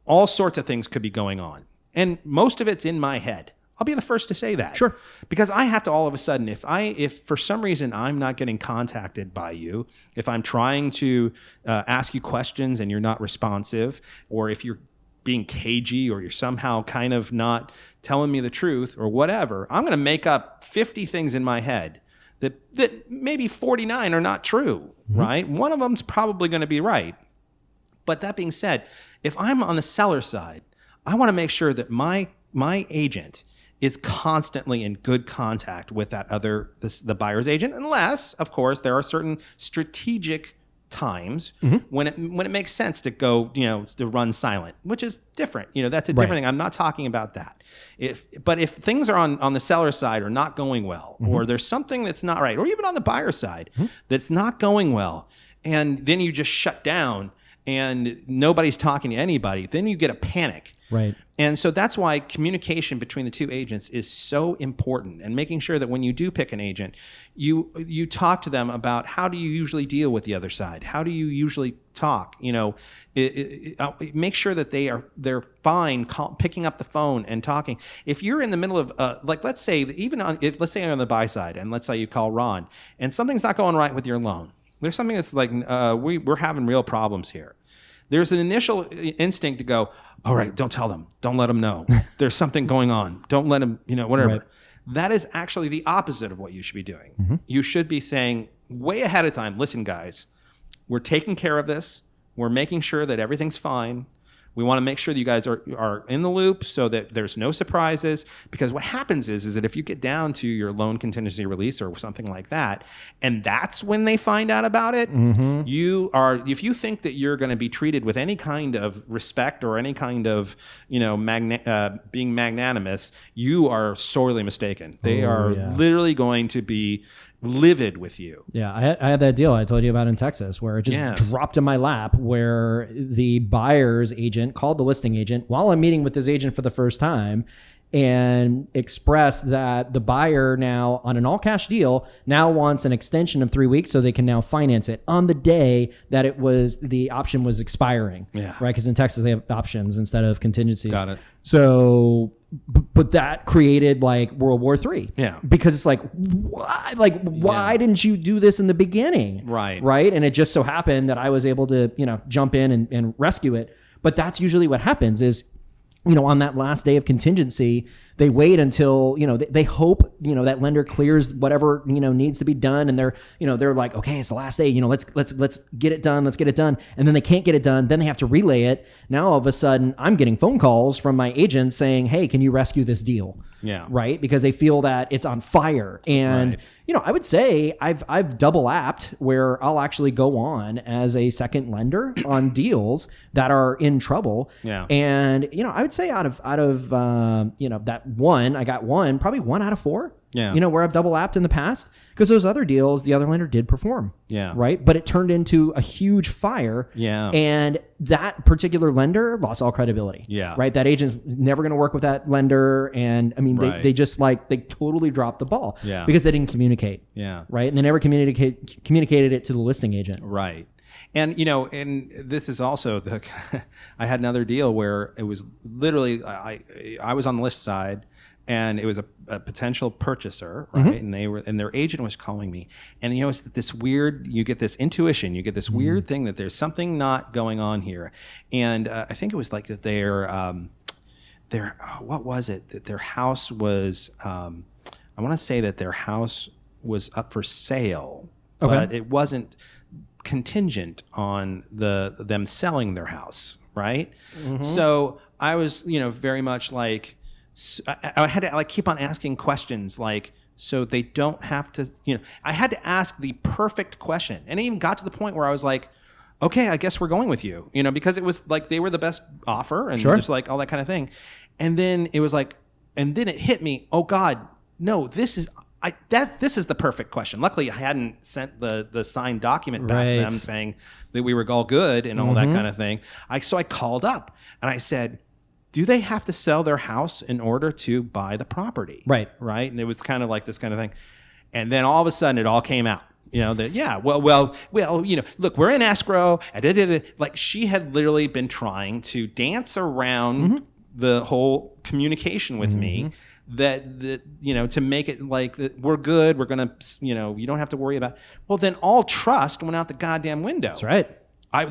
all sorts of things could be going on, and most of it's in my head. I'll be the first to say that. Sure. Because I have to all of a sudden, if for some reason I'm not getting contacted by you, if I'm trying to ask you questions and you're not responsive, or if you're being cagey, or you're somehow kind of not telling me the truth or whatever, I'm going to make up 50 things in my head that maybe 49 are not true, right? One of them's probably going to be right. But that being said, if I'm on the seller side, I want to make sure that my agent is constantly in good contact with the buyer's agent, unless, of course, there are certain strategic times when it makes sense to go, to run silent, which is different. That's a different thing. I'm not talking about that. But if things are on the seller side are not going well, or there's something that's not right, or even on the buyer side that's not going well, and then you just shut down and nobody's talking to anybody, then you get a panic. Right. And so that's why communication between the two agents is so important, and making sure that when you do pick an agent, you talk to them about how do you usually deal with the other side? How do you usually talk? Make sure that they're fine picking up the phone and talking. If you're in the middle of let's say let's say you're on the buy side, and let's say you call Ron and something's not going right with your loan. There's something that's like we're having real problems here. There's an initial instinct to go, all right, don't tell them. Don't let them know. There's something going on. Don't let them, whatever. Right. That is actually the opposite of what you should be doing. You should be saying way ahead of time, listen, guys, we're taking care of this. We're making sure that everything's fine. We want to make sure that you guys are in the loop so that there's no surprises. Because what happens is that if you get down to your loan contingency release or something like that, and that's when they find out about it, if you think that you're going to be treated with any kind of respect or any kind of, being magnanimous, you are sorely mistaken. They are literally going to be livid with you. Yeah, I had that deal I told you about in Texas where it just dropped in my lap, where the buyer's agent called the listing agent while I'm meeting with his agent for the first time and expressed that the buyer now, on an all-cash deal, now wants an extension of 3 weeks so they can now finance it on the day that the option was expiring. Yeah. Right? Because in Texas, they have options instead of contingencies. Got it. So, but that created like World War III. Yeah. Because it's like, why? Like, why didn't you do this in the beginning? Right. Right? And it just so happened that I was able to, jump in and rescue it. But that's usually what happens is, on that last day of contingency, they wait until, they hope, that lender clears whatever, needs to be done. And they're like, okay, it's the last day, let's get it done. Let's get it done. And then they can't get it done. Then they have to relay it. Now, all of a sudden, I'm getting phone calls from my agent saying, hey, can you rescue this deal? Yeah. Right. Because they feel that it's on fire. And, Right. I would say I've double apped where I'll actually go on as a second lender on deals that are in trouble. Yeah. And, I would say out of that one, I got probably 1 out of 4. Yeah. Where I've double apped in the past, because those other deals, the other lender did perform. Yeah. Right. But it turned into a huge fire. Yeah. And that particular lender lost all credibility. Yeah. Right. That agent's never going to work with that lender. And I mean, Right. they just they totally dropped the ball. Yeah. Because they didn't communicate. Yeah. Right. And they never communicated it to the listing agent. Right. And, and this is also I had another deal where it was literally, I was on the list side, and it was a potential purchaser, right? Mm-hmm. And their agent was calling me, and it's this weird. You get this intuition, you get this weird thing that there's something not going on here, and I think it was like that their what was it? That their house was. I want to say that their house was up for sale, but it wasn't contingent on them selling their house, right? Mm-hmm. So I was, very much like. I had to keep on asking questions so they don't have to, I had to ask the perfect question. And it even got to the point where I was like, okay, I guess we're going with you, because it was like they were the best offer and Sure. it was like all that kind of thing. And then it was like, and then it hit me, oh God, no, this is the perfect question. Luckily, I hadn't sent the signed document back to them saying that we were all good and all that kind of thing. So I called up and I said, do they have to sell their house in order to buy the property? Right. Right. And it was kind of like this kind of thing. And then all of a sudden it all came out, look, we're in escrow. Like she had literally been trying to dance around the whole communication with me that to make it like that we're good. We're going to, you don't have to worry about, well, then all trust went out the goddamn window. That's right.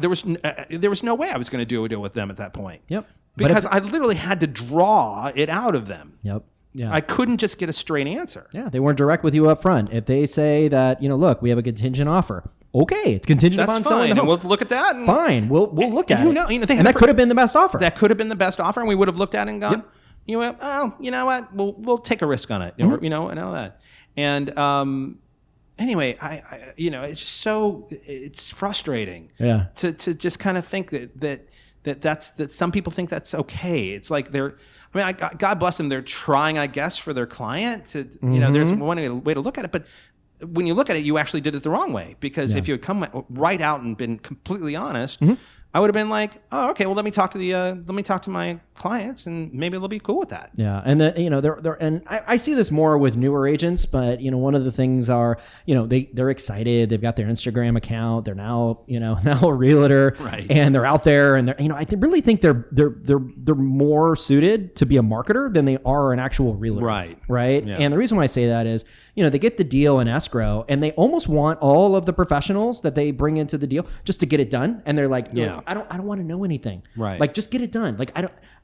There was no way I was going to do a deal with them at that point. Yep. Because I literally had to draw it out of them. Yep. Yeah. I couldn't just get a straight answer. Yeah. They weren't direct with you up front. If they say that, look, we have a contingent offer. Okay, it's contingent That's upon fine, selling the and home. we'll look at that. And, fine, we'll look at who it. knows? And that could have been the best offer. That could have been the best offer, and we would have looked at it and gone, you know what? We'll take a risk on it, or and all that. And anyway, I it's just it's frustrating. Yeah. To just kind of think that some people think that's okay. It's like God bless them. They're trying, I guess, for their client to, there's one way to look at it, but when you look at it, you actually did it the wrong way, because if you had come right out and been completely honest, I would have been like, oh, okay, well, let me talk to my clients, and maybe they'll be cool with that. Yeah, and and I see this more with newer agents, but one of the things are, they're excited, they've got their Instagram account, they're now a realtor, right? And they're out there, and they're I really think they're more suited to be a marketer than they are an actual realtor, right? Yeah. And the reason why I say that is, they get the deal in escrow, and they almost want all of the professionals that they bring into the deal just to get it done, and they're like, I don't want to know anything, right? Like, just get it done. Like,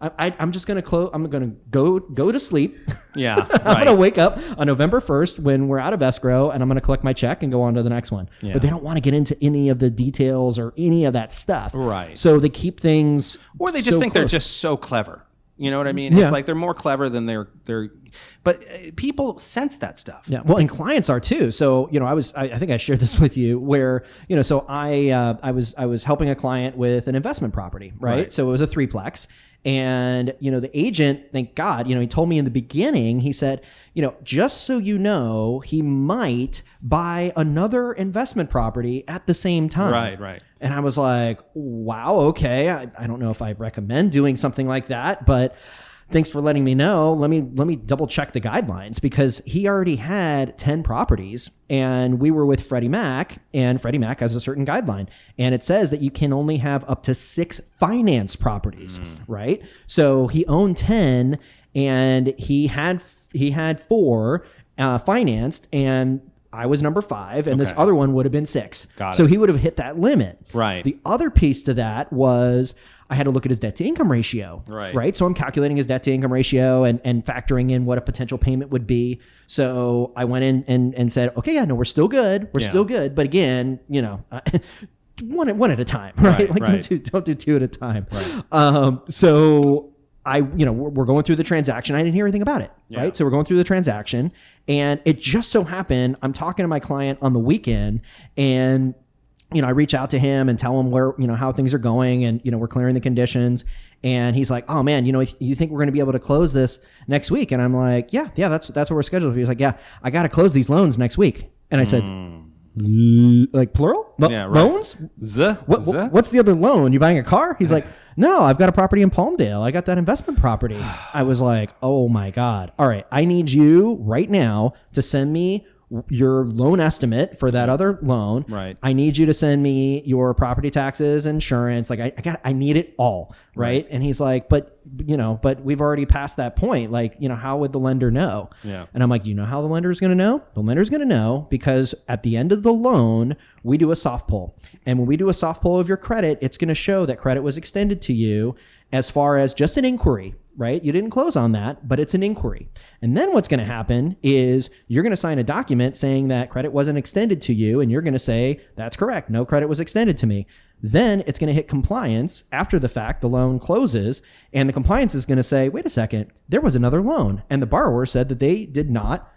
I'm just gonna close. I'm gonna go to sleep. Yeah, I'm gonna wake up on November 1st when we're out of escrow, and I'm gonna collect my check and go on to the next one. Yeah. But they don't want to get into any of the details or any of that stuff, right? So they keep things, or they just think close. they're just so clever. You know what I mean? Yeah. It's like they're more clever than they're. But people sense that stuff. Yeah. Well, and clients are too. So I think I shared this with you, where so I was helping a client with an investment property, right? So it was a 3-plex. And, the agent, thank God, he told me in the beginning, he said, just so you know, he might buy another investment property at the same time. Right. And I was like, wow, okay. I don't know if I recommend doing something like that, but thanks for letting me know. Let me double check the guidelines, because he already had 10 properties, and we were with Freddie Mac, and Freddie Mac has a certain guideline, and it says that you can only have up to 6 finance properties, right? So he owned 10, and he had 4 financed, and I was number 5, and this other one would have been 6. So he would have hit that limit. Right. The other piece to that was, I had to look at his debt to income ratio. Right. So I'm calculating his debt to income ratio and factoring in what a potential payment would be. So I went in and said, okay, we're still good. We're still good. But again, one at a time, right? Don't do 2 at a time. Right. So we're going through the transaction. I didn't hear anything about it, right? So we're going through the transaction, and it just so happened I'm talking to my client on the weekend, and I reach out to him and tell him where, how things are going, and we're clearing the conditions, and he's like, "Oh man, you think we're going to be able to close this next week?" And I'm like, "Yeah, that's what we're scheduled for." He's like, "Yeah, I got to close these loans next week." And I said, "Like plural? Loans? What's the other loan? You buying a car?" He's like, "No, I've got a property in Palmdale. I got that investment property." I was like, "Oh my God. All right. I need you right now to send me your loan estimate for that other loan. Right. I need you to send me your property taxes, insurance. Like I need it all." Right. And he's like, but we've already passed that point. Like, how would the lender know? Yeah. And I'm like, how the lender is going to know? The lender's going to know because at the end of the loan, we do a soft pull. And when we do a soft pull of your credit, it's going to show that credit was extended to you as far as just an inquiry, right? You didn't close on that, but it's an inquiry. And then what's going to happen is you're going to sign a document saying that credit wasn't extended to you, and you're going to say, "That's correct. No credit was extended to me." Then it's going to hit compliance after the fact. The loan closes, and the compliance is going to say, "Wait a second, there was another loan." And the borrower said that they did not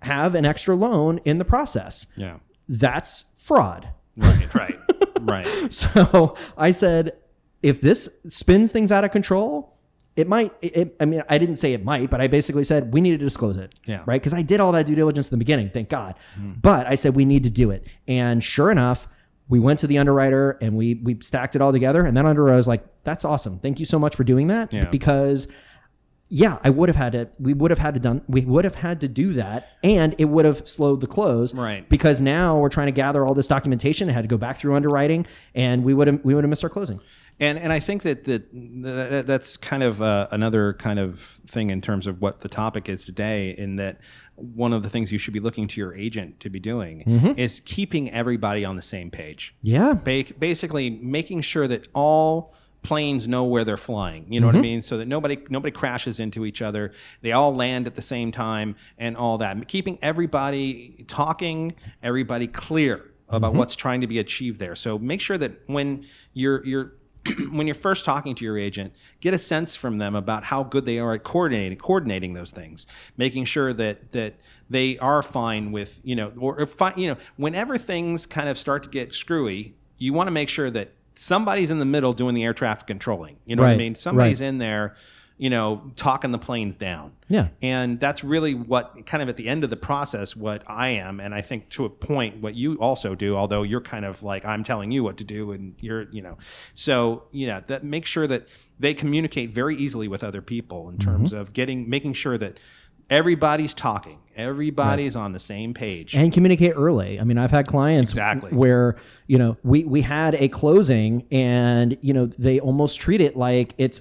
have an extra loan in the process. Yeah. That's fraud. Right. So I said, if this spins things out of control, it might. I didn't say it might, but I basically said we need to disclose it. Yeah. Right. Because I did all that due diligence in the beginning, thank God. But I said we need to do it. And sure enough, we went to the underwriter and we stacked it all together. And then underwriter was like, "That's awesome. Thank you so much for doing that." Yeah. Because we would have had to do that, and it would have slowed the close. Right. Because now we're trying to gather all this documentation. It had to go back through underwriting, and we would have missed our closing. And I think that's kind of another kind of thing in terms of what the topic is today, in that one of the things you should be looking to your agent to be doing is keeping everybody on the same page. Yeah. Basically making sure that all planes know where they're flying. You know what I mean? So that nobody crashes into each other. They all land at the same time and all that. Keeping everybody talking, everybody clear about what's trying to be achieved there. So make sure that when you're when you're first talking to your agent, get a sense from them about how good they are at coordinating those things, making sure that they are fine with, whenever things kind of start to get screwy, you want to make sure that somebody's in the middle doing the air traffic controlling. You know what I mean? Somebody's in there, talking the planes down. Yeah. And that's really what kind of at the end of the process, what I am. And I think to a point, what you also do, although you're kind of like, I'm telling you what to do and you're, so, that make sure that they communicate very easily with other people in terms of making sure that everybody's talking. Everybody's on the same page. And communicate early. I mean, I've had clients where, we had a closing and, they almost treat it like it's,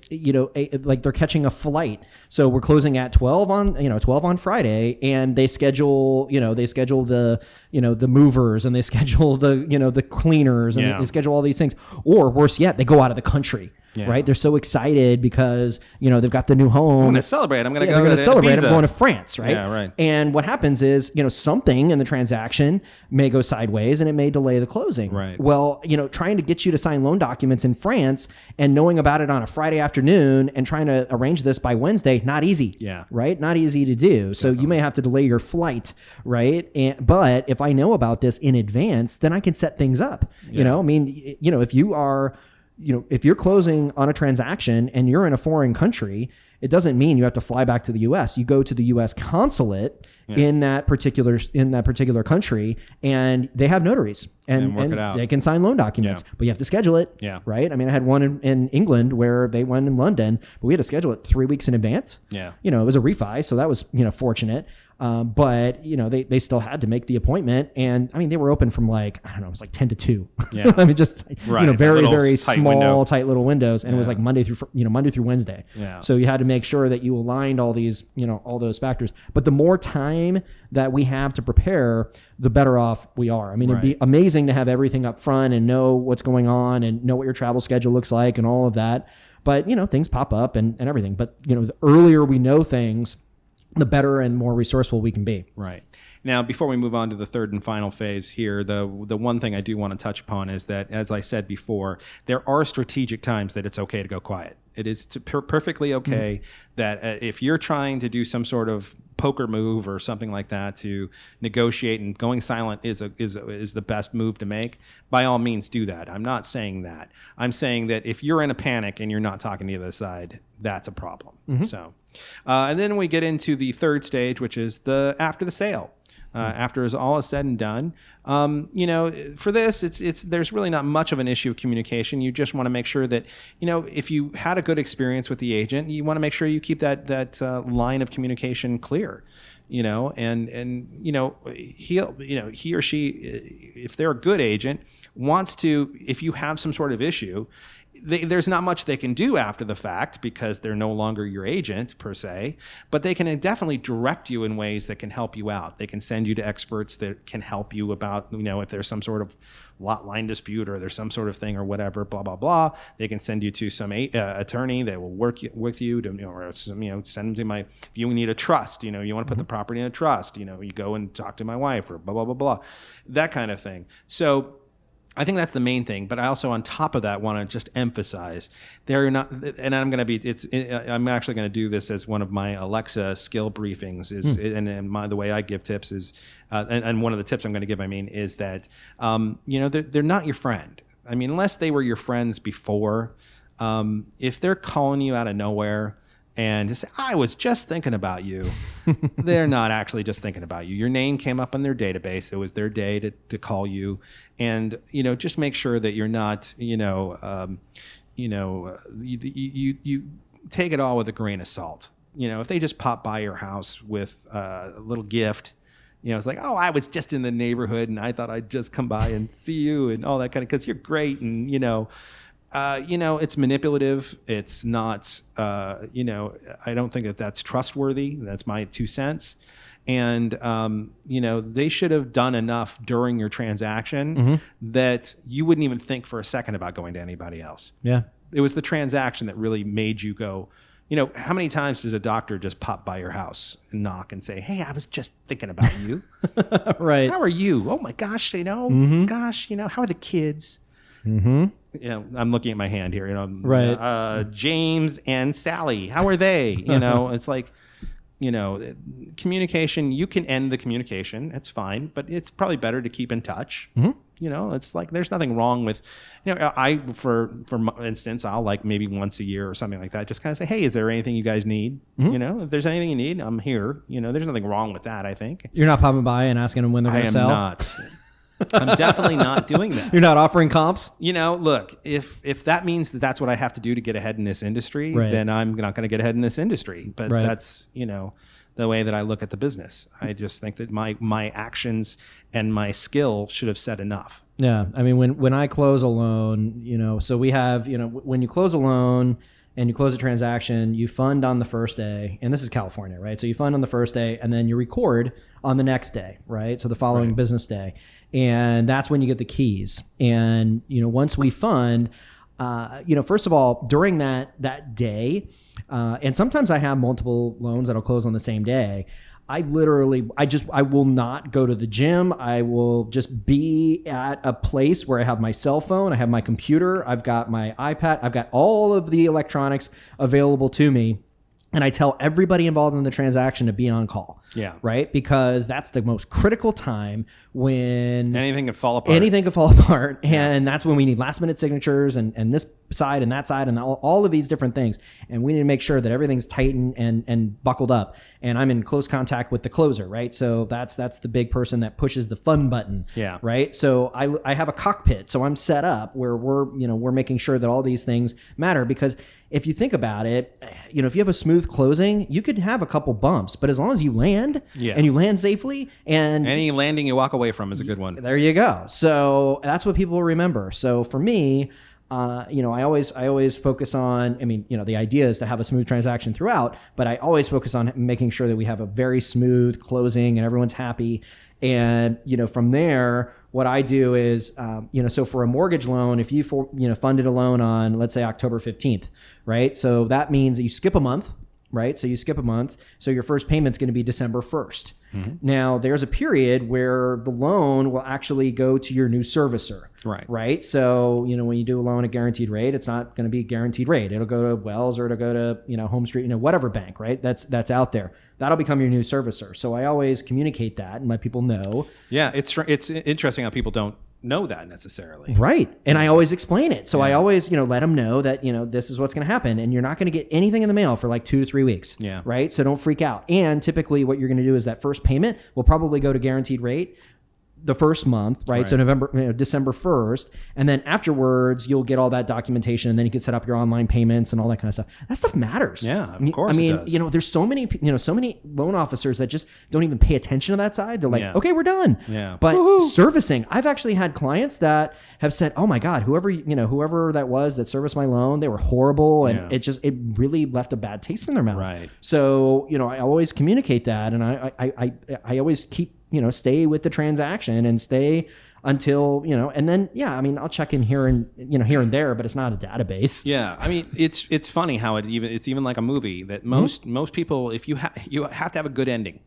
like they're catching a flight. So we're closing at 12 on Friday, and they schedule the, the movers, and they schedule the cleaners, and they schedule all these things. Or worse yet, they go out of the country. Yeah. Right? They're so excited because, they've got the new home. I'm going to celebrate. I'm going to go to celebrate. I'm going to France, right? Yeah, right. And what happens is, something in the transaction may go sideways and it may delay the closing. Right. Well, trying to get you to sign loan documents in France and knowing about it on a Friday afternoon and trying to arrange this by Wednesday, not easy. Yeah. Right? Not easy to do. So you may have to delay your flight, right? But if I know about this in advance, then I can set things up. Yeah. If you are... if you're closing on a transaction and you're in a foreign country, it doesn't mean you have to fly back to the U.S. You go to the U.S. consulate in that particular country, and they have notaries and work it out. They can sign loan documents, but you have to schedule it. Yeah. Right. I mean, I had one in England where they went in London, but we had to schedule it 3 weeks in advance. Yeah. It was a refi, so that was fortunate. But they still had to make the appointment, and I mean, they were open from it was 10 to 2. Yeah. I mean, just, very, very small, tight tight little windows. And it was Monday through Wednesday. Yeah. So you had to make sure that you aligned all these, all those factors. But the more time that we have to prepare, the better off we are. I mean, It'd be amazing to have everything up front and know what's going on and know what your travel schedule looks like and all of that. But, things pop up and everything. But, the earlier we know things, the better and more resourceful we can be. Right. Now, before we move on to the third and final phase here, the one thing I do want to touch upon is that, as I said before, there are strategic times that it's okay to go quiet. It is perfectly okay that if you're trying to do some sort of poker move or something like that to negotiate, and going silent is the best move to make, by all means do that. I'm not saying that. I'm saying that if you're in a panic and you're not talking to the other side, that's a problem. So, and then we get into the third stage, which is after the sale. After all is said and done, for this, there's really not much of an issue of communication. You just want to make sure that, if you had a good experience with the agent, you want to make sure you keep that line of communication clear, he or she, if they're a good agent, wants to, if you have some sort of issue, there's not much they can do after the fact because they're no longer your agent per se, but they can definitely direct you in ways that can help you out. They can send you to experts that can help you about, if there's some sort of lot line dispute or there's some sort of thing or whatever, blah, blah, blah. They can send you to some attorney that will work with you to, or send them to if you need a trust, you want to put the property in a trust, you go and talk to my wife or blah, blah, blah, blah, that kind of thing. So I think that's the main thing, but I also, on top of that, want to just emphasize they're not. And I'm actually going to do this as one of my Alexa skill briefings. The way I give tips is, and one of the tips I'm going to give, is that they're not your friend. Unless they were your friends before, if they're calling you out of nowhere and just say, I was just thinking about you, they're not actually just thinking about you. Your name came up on their database. It was their day to call you. And, just make sure that you're not, you take it all with a grain of salt. If they just pop by your house with a little gift, it's like, oh, I was just in the neighborhood and I thought I'd just come by and see you and all that kind of, because you're great. And, it's manipulative. It's not, I don't think that's trustworthy. That's my 2 cents. And, they should have done enough during your transaction that you wouldn't even think for a second about going to anybody else. Yeah. It was the transaction that really made you go, how many times does a doctor just pop by your house and knock and say, hey, I was just thinking about you. Right. How are you? Oh my gosh, gosh, how are the kids? I'm looking at my hand here, right. James and Sally, how are they? It's like, communication, you can end the communication. It's fine, but it's probably better to keep in touch. It's like, there's nothing wrong with, for instance, I'll like maybe once a year or something like that, just kind of say, hey, is there anything you guys need? If there's anything you need, I'm here. There's nothing wrong with that, I think. You're not popping by and asking them when they're going to sell? I am not. I'm definitely not doing that. You're not offering comps? Look, if that means that's what I have to do to get ahead in this industry, right, then I'm not going to get ahead in this industry. But right, that's, the way that I look at the business. I just think that my actions and my skill should have said enough. Yeah. When I close a loan, so we have, when you close a loan and you close a transaction, you fund on the first day, and this is California, right? So you fund on the first day and then you record on the next day, right? So the following business day. And that's when you get the keys. And, once we fund, first of all, during that day, and sometimes I have multiple loans that'll close on the same day. I will not go to the gym. I will just be at a place where I have my cell phone, I have my computer, I've got my iPad, I've got all of the electronics available to me. And I tell everybody involved in the transaction to be on call. Yeah. Right? Because that's the most critical time when anything could fall apart. And that's when we need last minute signatures and this side and that side and all of these different things. And we need to make sure that everything's tight and buckled up. And I'm in close contact with the closer, right? So that's the big person that pushes the fund button. Yeah. Right? So I have a cockpit. So I'm set up where we're making sure that all these things matter, because if you think about it, if you have a smooth closing, you could have a couple bumps, but as long as you land and you land safely, and any landing you walk away from is a good one. There you go. So that's what people remember. So for me, I always focus on, the idea is to have a smooth transaction throughout, but I always focus on making sure that we have a very smooth closing and everyone's happy. And, from there, what I do is, so for a mortgage loan, if you funded a loan on, let's say, October 15th, right? So that means that you skip a month, right? So you skip a month. So your first payment's going to be December 1st. Now, there's a period where the loan will actually go to your new servicer. Right. So, when you do a loan at guaranteed rate, it's not going to be guaranteed rate. It'll go to Wells or it'll go to, Home Street, whatever bank, right? That's out there. That'll become your new servicer. So I always communicate that and let people know. Yeah. It's interesting how people don't know that necessarily. Right. And I always explain it. So I always, let them know that, this is what's going to happen, and you're not going to get anything in the mail for like 2 to 3 weeks. Yeah. Right. So don't freak out. And typically what you're going to do is that first payment will probably go to guaranteed rate the first month, right? So December 1st. And then afterwards, you'll get all that documentation, and then you can set up your online payments and all that kind of stuff. That stuff matters. Yeah, of course it does. There's so many loan officers that just don't even pay attention to that side. They're like, okay, we're done. Yeah. But servicing, I've actually had clients that have said, oh my God, whoever that was that serviced my loan, they were horrible. And it really left a bad taste in their mouth. Right. So, I always communicate that. And I always keep, stay with the transaction and stay until, and then, I'll check in here and there, but it's not a database. Yeah. I mean, it's funny how it's even like a movie that most people, if you have to have a good ending,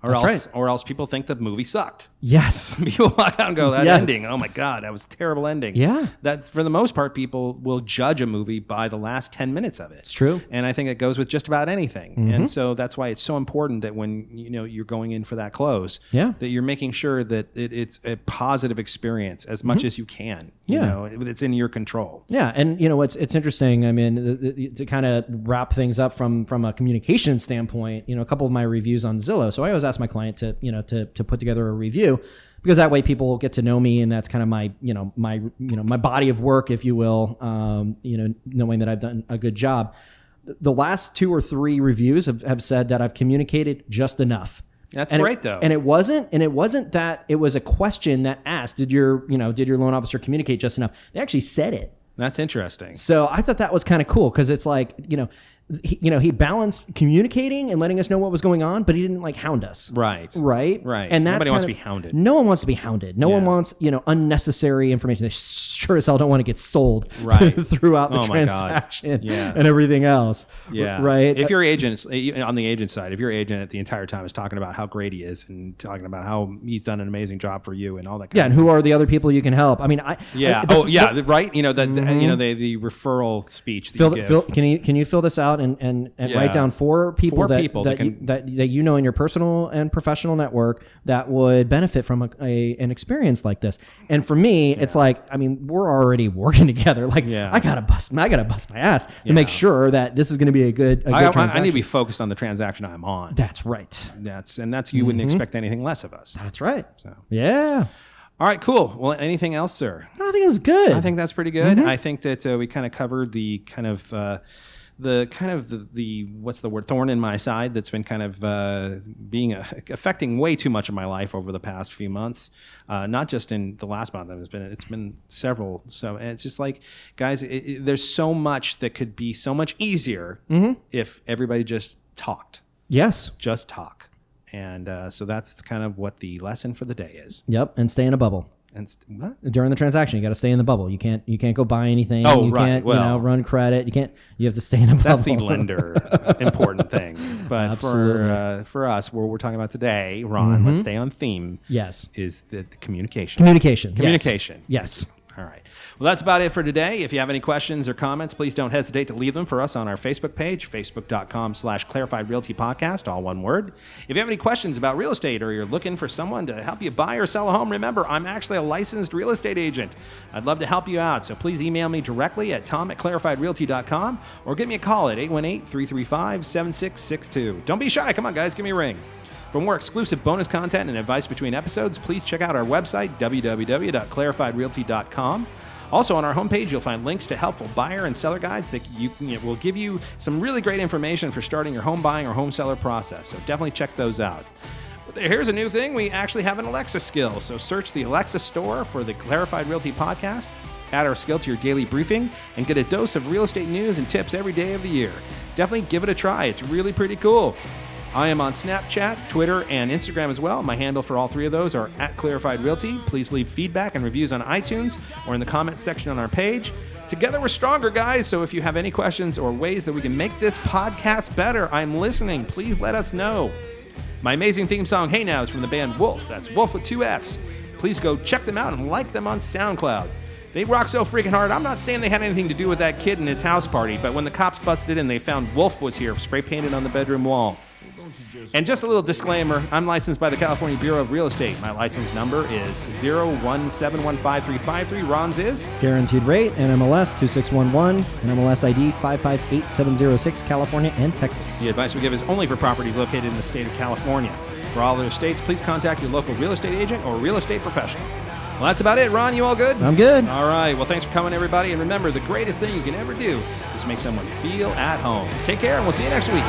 or else people think the movie sucked. Yes. People walk out and go, that ending, oh my God, that was a terrible ending. Yeah. That's, for the most part, people will judge a movie by the last 10 minutes of it. It's true. And I think it goes with just about anything. And so that's why it's so important that when, you're going in for that close, that you're making sure that it's a positive experience as much as you can. It's in your control. Yeah. And, it's interesting. I mean, to kind of wrap things up from a communication standpoint, a couple of my reviews on Zillow. So I always ask my client to put together a review, because that way people get to know me, and that's kind of my my body of work, if you will, knowing that I've done a good job. The last 2 or 3 reviews have said that I've communicated just enough. That's great, though. And it wasn't that it was a question that asked, did your loan officer communicate just enough? They actually said it. That's interesting. So I thought that was kind of cool, because it's like, he balanced communicating and letting us know what was going on, but he didn't hound us. Right. And nobody wants to be hounded. No one wants to be hounded. No one wants, unnecessary information. They sure as hell don't want to get sold throughout the transaction and everything else. Yeah. Right. If your agent, on the agent side, if your agent the entire time is talking about how great he is and talking about how he's done an amazing job for you and all that kind of and who are the other people you can help? I mean, right. The referral speech that you give. Can you fill this out and write down 4 people that you in your personal and professional network that would benefit from an experience like this. And for me, it's like, I mean, we're already working together. I gotta bust my ass to make sure that this is going to be a good transaction. I need to be focused on the transaction I'm on. That's right. That's you wouldn't expect anything less of us. That's right. So yeah. All right, cool. Well, anything else, sir? I think it was good. I think that's pretty good. I think that we kind of covered the kind of the what's the word, thorn in my side that's been kind of affecting way too much of my life over the past few months, not just in the last month. It's been several. So, and it's just like, guys, there's so much that could be so much easier if everybody just talked. Yes, just talk. And so that's kind of what the lesson for the day is. Yep, and stay in a bubble. And what? During the transaction, you got to stay in the bubble. You can't go buy anything. Oh, you right. can't run credit. You have to stay in a bubble. That's the lender important thing. But for us, what we're talking about today, Ron, let's stay on theme. Yes, is the communication. Communication. Yes. All right. Well, that's about it for today. If you have any questions or comments, please don't hesitate to leave them for us on our Facebook page, facebook.com/Clarified Realty Podcast, all one word. If you have any questions about real estate or you're looking for someone to help you buy or sell a home, remember, I'm actually a licensed real estate agent. I'd love to help you out, so please email me directly at tom@clarifiedrealty.com or give me a call at 818-335-7662. Don't be shy. Come on, guys. Give me a ring. For more exclusive bonus content and advice between episodes, please check out our website, www.clarifiedrealty.com. Also, on our homepage, you'll find links to helpful buyer and seller guides that will give you some really great information for starting your home buying or home seller process. So definitely check those out. But here's a new thing. We actually have an Alexa skill. So search the Alexa store for the Clarified Realty Podcast, add our skill to your daily briefing, and get a dose of real estate news and tips every day of the year. Definitely give it a try. It's really pretty cool. I am on Snapchat, Twitter, and Instagram as well. My handle for all 3 of those are @Clarified Realty. Please leave feedback and reviews on iTunes or in the comments section on our page. Together we're stronger, guys. So if you have any questions or ways that we can make this podcast better, I'm listening. Please let us know. My amazing theme song, Hey Now, is from the band Wolf. That's Wolf with 2 Fs. Please go check them out and like them on SoundCloud. They rock so freaking hard. I'm not saying they had anything to do with that kid and his house party, but when the cops busted in, they found Wolf was here, spray painted on the bedroom wall. And just a little disclaimer, I'm licensed by the California Bureau of Real Estate. My license number is 017153353. Ron's is? Guaranteed rate, NMLS 2611, NMLS ID 558706, California and Texas. The advice we give is only for properties located in the state of California. For all other states, please contact your local real estate agent or real estate professional. Well, that's about it. Ron, you all good? I'm good. All right. Well, thanks for coming, everybody. And remember, the greatest thing you can ever do is make someone feel at home. Take care, and we'll see you next week.